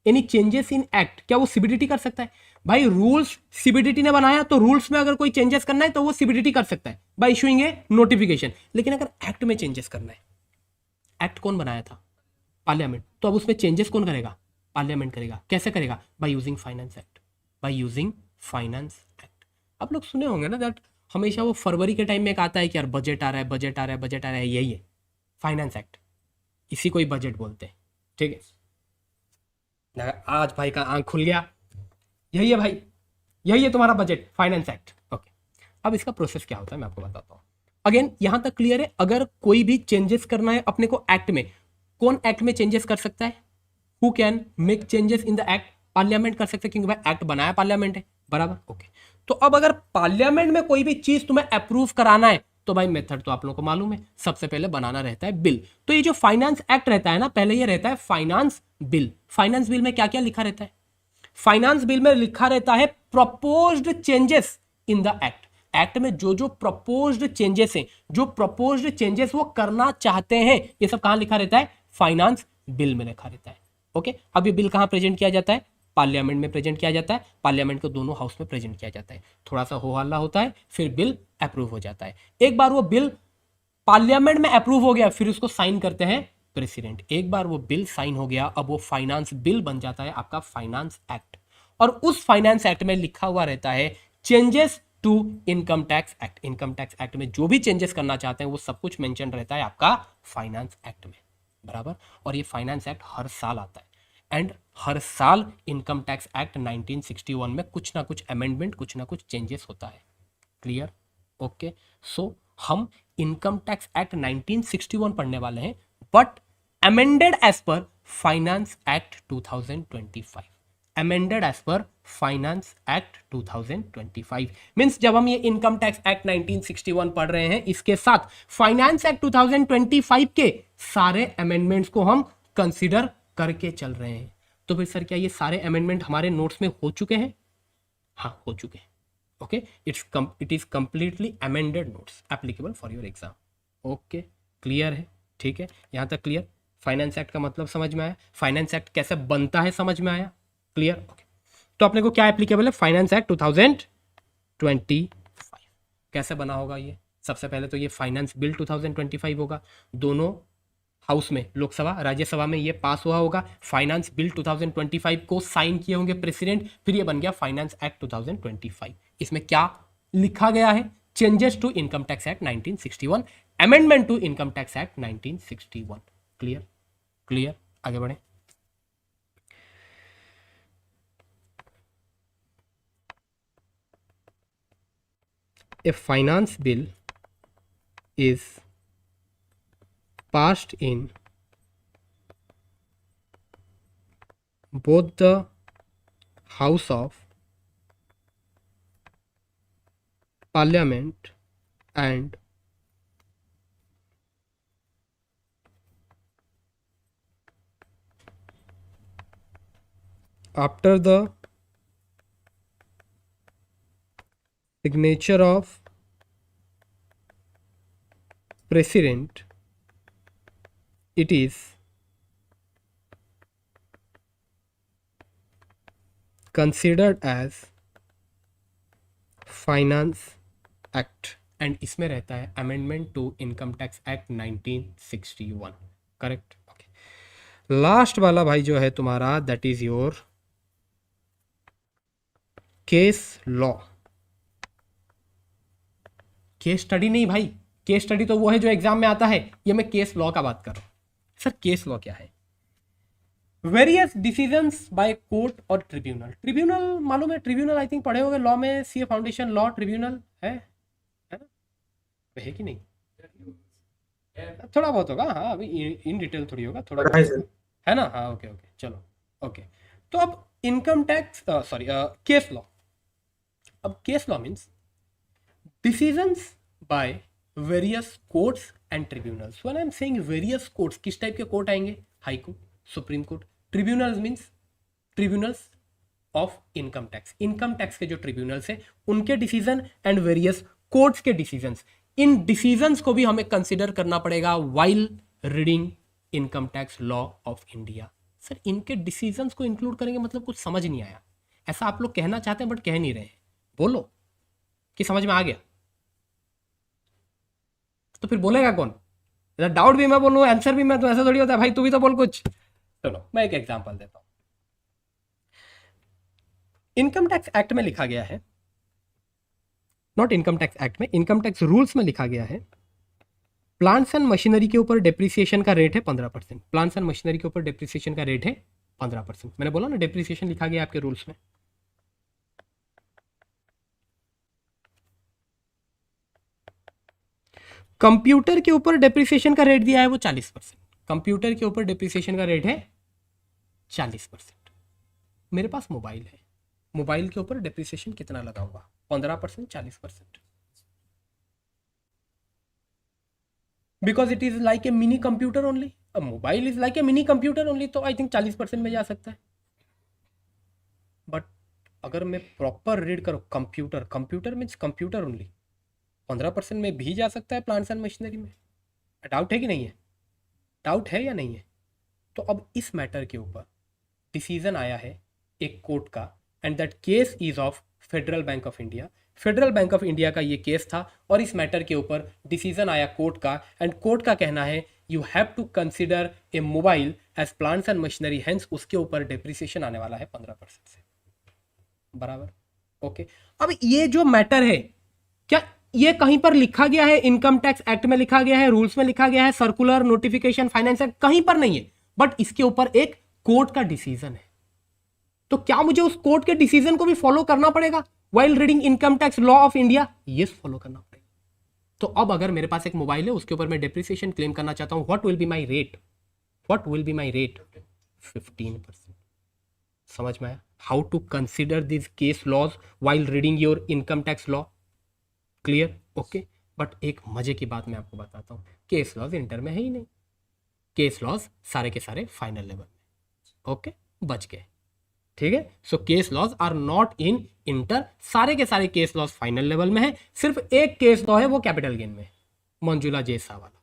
एनी चेंजेस इन एक्ट, क्या वो सीबीडीटी कर सकता है? भाई रूल्स सीबीडीटी ने बनाया, तो रूल्स में अगर कोई चेंजेस करना है तो वो सीबीडीटी कर सकता है बाय इशूइंग ए नोटिफिकेशन। लेकिन अगर एक्ट में चेंजेस करना है, एक्ट कौन बनाया था? पार्लियामेंट। तो अब उसमें चेंजेस कौन करेगा? पार्लियामेंट करेगा। कैसे करेगा? By using finance act, by using finance act. आप लोग सुने होंगे ना दैट हमेशा वो फरवरी के टाइम में एक आता है कि यार बजट आ रहा है, बजट आ रहा है, बजट आ रहा है, यही है फाइनेंस एक्ट, इसी को ही बजट बोलते हैं, ठीक है। आज भाई का आंख खुल गया, यही है भाई, यही है तुम्हारा बजट, फाइनेंस एक्ट, ओके। अब इसका प्रोसेस क्या होता है मैं आपको बताता हूँ। अगेन यहां तक क्लियर है? अगर कोई भी चेंजेस करना है अपने को एक्ट में, कौन एक्ट में चेंजेस कर सकता है? Who can make changes in the act? Parliament कर सकते हैं, क्योंकि भाई एक्ट बनाया पार्लियामेंट है, बराबर, ओके। तो अब अगर पार्लियामेंट में कोई भी चीज तुम्हें अप्रूव कराना है तो भाई मेथड तो आप लोगों को मालूम है, सबसे पहले बनाना रहता है बिल। तो ये जो फाइनेंस एक्ट रहता है ना, पहले ये रहता है फाइनेंस बिल। फाइनेंस बिल में क्या क्या लिखा रहता है? फाइनेंस बिल में लिखा रहता है proposed changes in the act. Act में जो जो प्रपोज्ड चेंजेस हैं, जो प्रपोज्ड चेंजेस वो करना चाहते हैं, ये सब कहां लिखा रहता है? फाइनेंस बिल में लिखा रहता है, ओके। अब ये बिल कहां प्रेजेंट किया जाता है? पार्लियामेंट में प्रेजेंट किया जाता है, पार्लियामेंट को दोनों हाउस में प्रेजेंट किया जाता है, थोड़ा सा हो हल्ला होता है, फिर बिल अप्रूव हो जाता है। एक बार वो बिल पार्लियामेंट में अप्रूव हो गया, फिर उसको साइन करते हैं प्रेसिडेंट। एक बार वो बिल साइन हो गया, अब वो फाइनेंस बिल बन जाता है आपका फाइनेंस एक्ट। और उस फाइनेंस एक्ट में लिखा हुआ रहता है changes to income tax act. Income tax act में जो भी चेंजेस करना चाहते हैं वो सब कुछ मेंशन रहता है आपका फाइनेंस एक्ट में, बराबर। और ये फाइनेंस एक्ट हर साल आता है। एंड हर साल इनकम टैक्स एक्ट 1961 में कुछ ना कुछ अमेंडमेंट, कुछ ना कुछ चेंजेस होता है। क्लियर? ओके, सो हम इनकम टैक्स एक्ट 1961 पढ़ने वाले हैं, but amended as per finance act 2025। Amended as per finance act 2025 means जब हम ये इनकम टैक्स एक्ट 1961 पढ़ रहे हैं, इसके साथ फाइनेंस एक्ट 2025 के सारे अमेंडमेंट्स को हम कंसीडर करके चल रहे हैं। तो फिर सर क्या ये सारे अमेंडमेंट हमारे नोट्स में हो चुके हैं? हाँ, हो चुके हैं। Okay, it is completely amended notes applicable for your exam. Okay, clear है? ठीक है, यहाँ तक क्लियर? फाइनेंस एक्ट का मतलब समझ में आया, फाइनेंस एक्ट कैसे बनता है समझ में आया? क्लियर? ओके, तो अपने को क्या एप्लीकेबल है? फाइनेंस एक्ट 2025 कैसे बना होगा ये? सबसे पहले तो ये फाइनेंस बिल 2025 होगा, दोनों हाउस में, लोकसभा राज्यसभा में ये पास हुआ होगा। फाइनेंस बिल 2025 को साइन किए होंगे प्रेसिडेंट, फिर ये बन गया फाइनेंस एक्ट 2025। इसमें क्या लिखा गया है? Changes to income tax act 1961, amendment to income tax act 1961। Clear? Clear? आगे बढ़े। A finance bill is passed in both the House of Parliament and after the signature of President, it is considered as finance act and इसमें रहता है amendment to income tax act 1961। Correct? Okay, last वाला भाई जो है तुम्हारा, that is your case law. Case study नहीं भाई, केस स्टडी तो वो है जो एग्जाम में आता है, ये मैं केस लॉ का बात कर रहा हूं। सर केस लॉ क्या है? वेरियस डिसीजंस बाय कोर्ट और ट्रिब्यूनल। ट्रिब्यूनल मालूम है? ट्रिब्यूनल आई थिंक पढ़े होंगे लॉ में, सीए फाउंडेशन लॉ ट्रिब्यूनल है ना? है कि नहीं? थोड़ा बहुत होगा, हाँ, अभी इन डिटेल थोड़ी होगा, थोड़ा बहुत है ना? हाँ, ओके ओके, चलो ओके। तो अब income tax, sorry, case law. अब case law means decisions by various courts and tribunals. When I am saying various courts, किस टाइप के कोर्ट आएंगे? High court, supreme court. Tribunals means tribunals of income tax, income tax के जो tribunals है उनके decision and various courts के decisions. इन decisions को भी हमें कंसिडर करना पड़ेगा while reading income tax law of India. Sir इनके डिसीजंस को इंक्लूड करेंगे मतलब कुछ समझ नहीं आया। ऐसा आप लोग कहना चाहते हैं बट कह नहीं रहे हैं, बोलो कि समझ में आ गया। तो फिर बोलेगा कौन? डाउट भी मैं बोलूँ, आंसर भी मैं, तो ऐसा थोड़ी होता है भाई, तू भी तो बोल कुछ। चलो मैं एक एग्जांपल देता हूं। इनकम टैक्स एक्ट में लिखा गया है, नॉट इनकम टैक्स एक्ट में, इनकम टैक्स रूल्स में लिखा गया है, प्लांट्स एंड मशीनरी के ऊपर डेप्रिसिएशन का रेट है 15%। प्लांट्स एंड मशीनरी के ऊपर डेप्रिसिएशन का रेट है 15%। मैंने बोला ना डेप्रिसिएशन लिखा गया आपके रूल्स में। कंप्यूटर के ऊपर डेप्रिसिएशन का रेट दिया है वो 40%। कंप्यूटर के ऊपर डेप्रिसिएशन का रेट है 40%। मेरे पास मोबाइल है, मोबाइल के ऊपर डेप्रिसिएशन कितना लगाऊंगा? 15%, 40%। Because it is like a mini computer only, mobile is like a mini computer only, तो आई थिंक 40% में जा सकता है। बट अगर मैं प्रॉपर रीड करूँ computer, computer means computer only, 15% में भी जा सकता है प्लांट्स एंड मशीनरी में। डाउट है कि नहीं है? डाउट है या नहीं है? तो अब इस मैटर के ऊपर डिसीजन आया है एक कोर्ट का, and that case is of federal bank of India. Federal bank of India का ये केस था और इस मैटर के ऊपर डिसीजन आया कोर्ट का, एंड कोर्ट का कहना है you have to consider a mobile as plants and machinery, hence उसके ऊपर डेप्रिसिएशन आने वाला है 15% से। बराबर? ओके। अब ये जो मैटर है, क्या ये कहीं पर लिखा गया है? इनकम टैक्स एक्ट में लिखा गया है, रूल्स में लिखा गया है, सर्कुलर, नोटिफिकेशन, फाइनेंस एक्ट, कहीं पर नहीं है। बट इसके ऊपर एक कोर्ट का डिसीजन है, तो क्या मुझे उस कोर्ट के डिसीजन को भी फॉलो करना पड़ेगा while reading income tax law of India? Yes, follow करना पड़ेगा। तो अब अगर मेरे पास एक मोबाइल है, उसके ऊपर मैं डेप्रिसिएशन क्लेम करना चाहता हूं, what will be my rate? What will be my rate? 15%। समझ में आया how to consider this case laws while reading your income tax law? Clear? Okay. But एक मजे की बात मैं आपको बताता हूं, केस लॉज इंटर में है ही नहीं, केस लॉज सारे के सारे फाइनल लेवल में। ओके, बच गए। ठीक है, so case laws are not in inter, सारे के सारे केस लॉज फाइनल लेवल में है। सिर्फ एक केस लॉ है, वो कैपिटल गेन में, मंजुला जैसा वाला,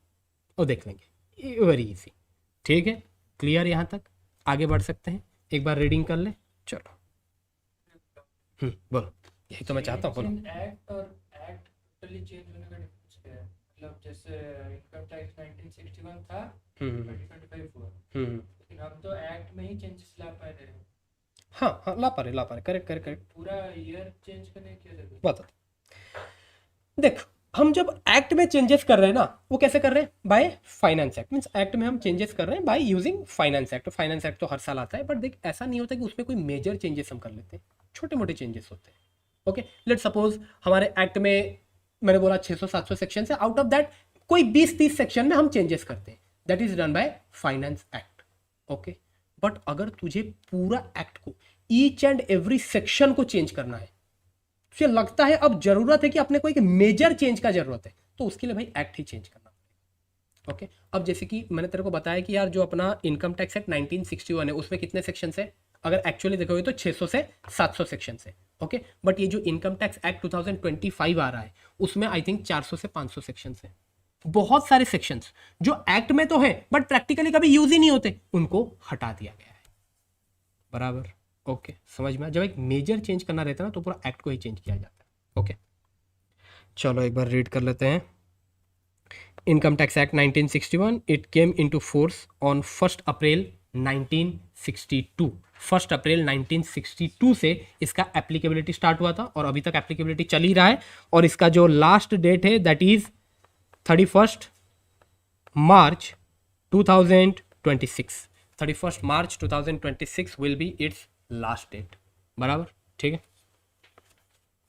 वो देख लेंगे, वेरी इजी। ठीक है, क्लियर? यहां तक आगे बढ़ सकते हैं, एक बार रीडिंग कर ले। चलो बोलो, यही तो मैं चाहता हूँ, बोलो। एक्ट और एक्ट टोटली चेंज होने का डिफरेंस क्या है? मतलब जैसे इनकम टैक्स 1961 था, 2025 हुआ, लेकिन हम तो एक्ट में ही चेंजेस ला पा रहे हैं। हाँ हाँ, ला पा रहे, करेक्ट। पूरा ईयर चेंज करने की क्या जरूरत? बता, देख, हम जब एक्ट में चेंजेस कर रहे हैं ना, वो कैसे कर रहे हैं? By finance act. Means act में हम चेंजेस कर रहे हैं by using finance act. Finance act तो हर साल आता है, बट देख ऐसा नहीं होता कि उसमें कोई मेजर चेंजेस हम कर लेते हैं, छोटे मोटे चेंजेस होते हैं। ओके, लेट सपोज हमारे एक्ट में मैंने बोला 600-700 सेक्शन है, आउट ऑफ दैट कोई 20-30 सेक्शन में हम चेंजेस करते हैं, that is done by finance act. Okay, but अगर तुझे पूरा एक्ट को, ईच एंड एवरी सेक्शन को चेंज करना है, तुझे लगता है अब जरूरत है कि अपने को एक मेजर चेंज का जरूरत है, तो उसके लिए भाई एक्ट ही चेंज करना पड़ेगा। ओके, अब जैसे कि मैंने तेरे को बताया कि यार जो अपना इनकम टैक्स एक्ट 1961 है, उसमें कितने सेक्शन है? अगर एक्चुअली देखोगे तो 600 से 700 सेक्शन है। ओके, बट ये जो इनकम टैक्स एक्ट 2025 आ रहा है, उसमें आई थिंक 400 से 500 सेक्शन है। बहुत सारे सेक्शंस जो एक्ट में तो है बट प्रैक्टिकली कभी यूज ही नहीं होते, उनको हटा दिया गया है। बराबर? ओके, समझ में? जब एक मेजर चेंज करना रहता है ना, तो पूरा एक्ट को ही चेंज किया जाता है। ओके, चलो एक बार रीड कर लेते हैं। Income tax act 1961, it came into force on 1 अप्रैल 1962। 1 अप्रैल 1962 से इसका एप्लीकेबिलिटी स्टार्ट हुआ था और अभी तक एप्लीकेबिलिटी चल ही रहा है। और इसका जो लास्ट डेट है that is 31 March 2026। 31 March 2026 will be its last date. बराबर? ठीक है,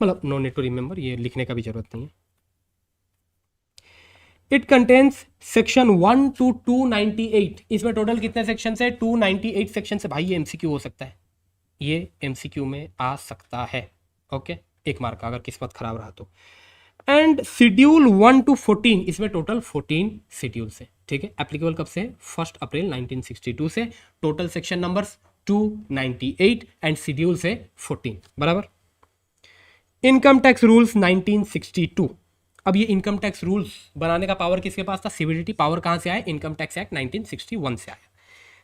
मतलब नो नीड टू रिमेंबर, ये लिखने का भी जरूरत नहीं है। It contains section 1 to 298। इसमें टोटल कितने सेक्शन है? 298 सेक्शन से। भाई ये एमसीक्यू हो सकता है, ये एमसीक्यू में आ सकता है। ओके, 1 मार्क का अगर किस्मत खराब रहा तो। एंड शेड्यूल 1 to 14, इसमें टोटल 14 शेड्यूल है। ठीक है, एप्लीकेबल कब से? 1 अप्रैल 1962 से। Total section numbers 298 and schedule से 14। बराबर? Income tax rules 1962। अब ये इनकम टैक्स रूल्स बनाने का पावर किसके पास था? सीबीडीटी। पावर कहां से आया? इनकम टैक्स एक्ट 1961 से आया।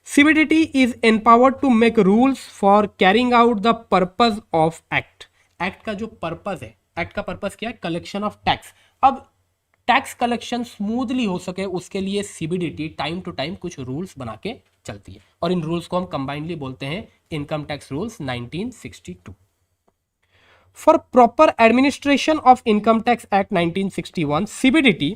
CBDT is empowered to make rules for carrying out the purpose of act. Act का जो पर्पज है, एक्ट का पर्पज क्या है? Collection of tax. अब टैक्स कलेक्शन स्मूथली हो सके उसके लिए सीबीडीटी टाइम टू टाइम कुछ रूल्स बना के चलती है, और इन रूल्स को हम कंबाइनली बोलते हैं income tax rules 1962। For proper administration of Income Tax Act 1961, CBDT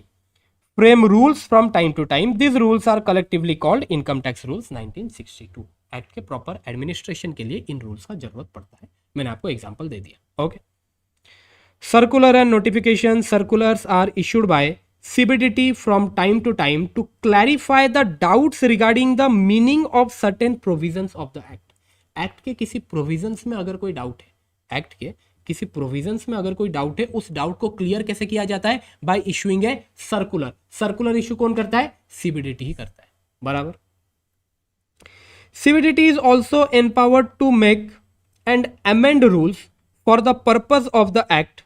frame rules from time to time. These rules are collectively called Income Tax Rules 1962. Act के प्रॉपर एडमिनिस्ट्रेशन के लिए इन रूल्स का जरूरत पड़ता है। मैंने आपको एग्जांपल दे दिया। Okay, circular and notification. Circulars are issued by CBDT from time to time to clarify the doubts regarding the meaning of certain provisions of the act. Act के किसी प्रोविजंस में अगर कोई डाउट है, एक्ट के किसी प्रोविजंस में अगर कोई डाउट है, उस डाउट को क्लियर कैसे किया जाता है? By issuing a circular. Circular issue कौन करता है? सीबीडीटी ही करता है। बराबर? CBDT is also empowered to make and amend rules for the purpose of the act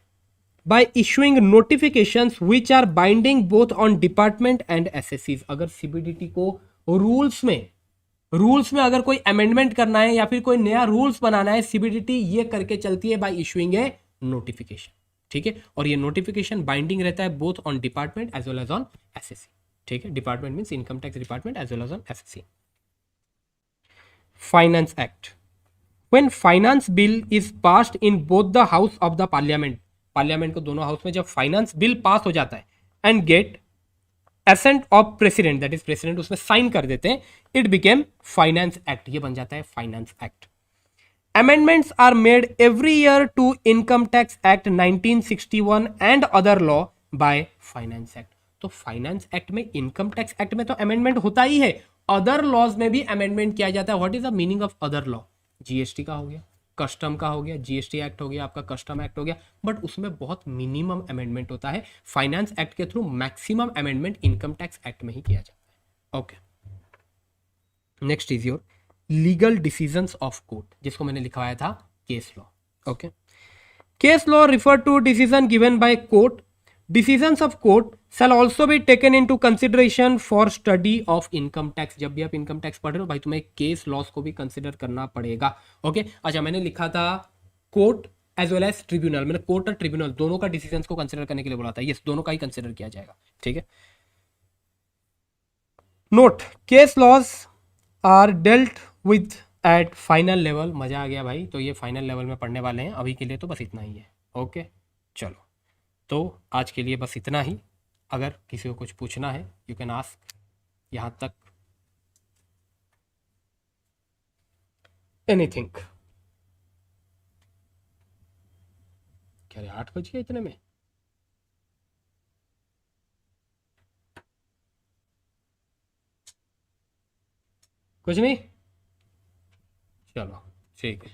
by issuing notifications which are binding both on department and SSCs। अगर CBDT को rules में अगर कोई अमेंडमेंट करना है या फिर कोई नया रूल्स बनाना है, CBDT ये करके चलती है बाय इशूइंग ए नोटिफिकेशन। ठीक है, और ये नोटिफिकेशन बाइंडिंग रहता है both on department as well as on SSC। ठीक है, department means income tax department as well as on SSC। Finance act. When finance bill is passed in both the house of the parliament, parliament को दोनों house में जब finance bill pass हो जाता है, and get assent of president, that is president उसमें sign कर देते हैं, इट बिकेम फाइनेंस एक्ट, ये बन जाता है finance act. Amendments are made every year to Income Tax Act 1961 and other law by Finance Act। तो फाइनेंस एक्ट में, इनकम टैक्स एक्ट में तो अमेंडमेंट होता ही है, अदर लॉज में भी अमेंडमेंट किया जाता है। What is the meaning of other law? GST का हो गया, कस्टम का हो गया, जीएसटी एक्ट हो गया, आपका कस्टम एक्ट हो गया, बट उसमें बहुत मिनिमम अमेंडमेंट होता है। फाइनेंस एक्ट के through maximum amendment income tax act में ही किया जाता है। Okay, next is your legal decisions of court, जिसको मैंने लिखवाया था case law. Okay, case law refer to decision given by court. Decisions of court shall also be taken into consideration for study of income tax. जब भी आप income tax पढ़ रहे हो भाई, तुम्हें केस लॉस को भी कंसिडर करना पड़ेगा। ओके, अच्छा मैंने लिखा था court as well as tribunal, मैंने कोर्ट और ट्रिब्यूनल दोनों का डिसीजन को कंसिडर करने के लिए बोला था। यस, दोनों का ही कंसिडर किया जाएगा। ठीक है, note, case laws are dealt with at final level. मजा आ गया भाई, तो ये फाइनल लेवल में पढ़ने वाले हैं। अभी के लिए तो बस इतना ही है। ओके, चलो, तो आज के लिए बस इतना ही। अगर किसी को कुछ पूछना है यू कैन आस्क, यहाँ तक एनीथिंग। क्या रे, 8 बज गए इतने में? कुछ नहीं, चलो ठीक है।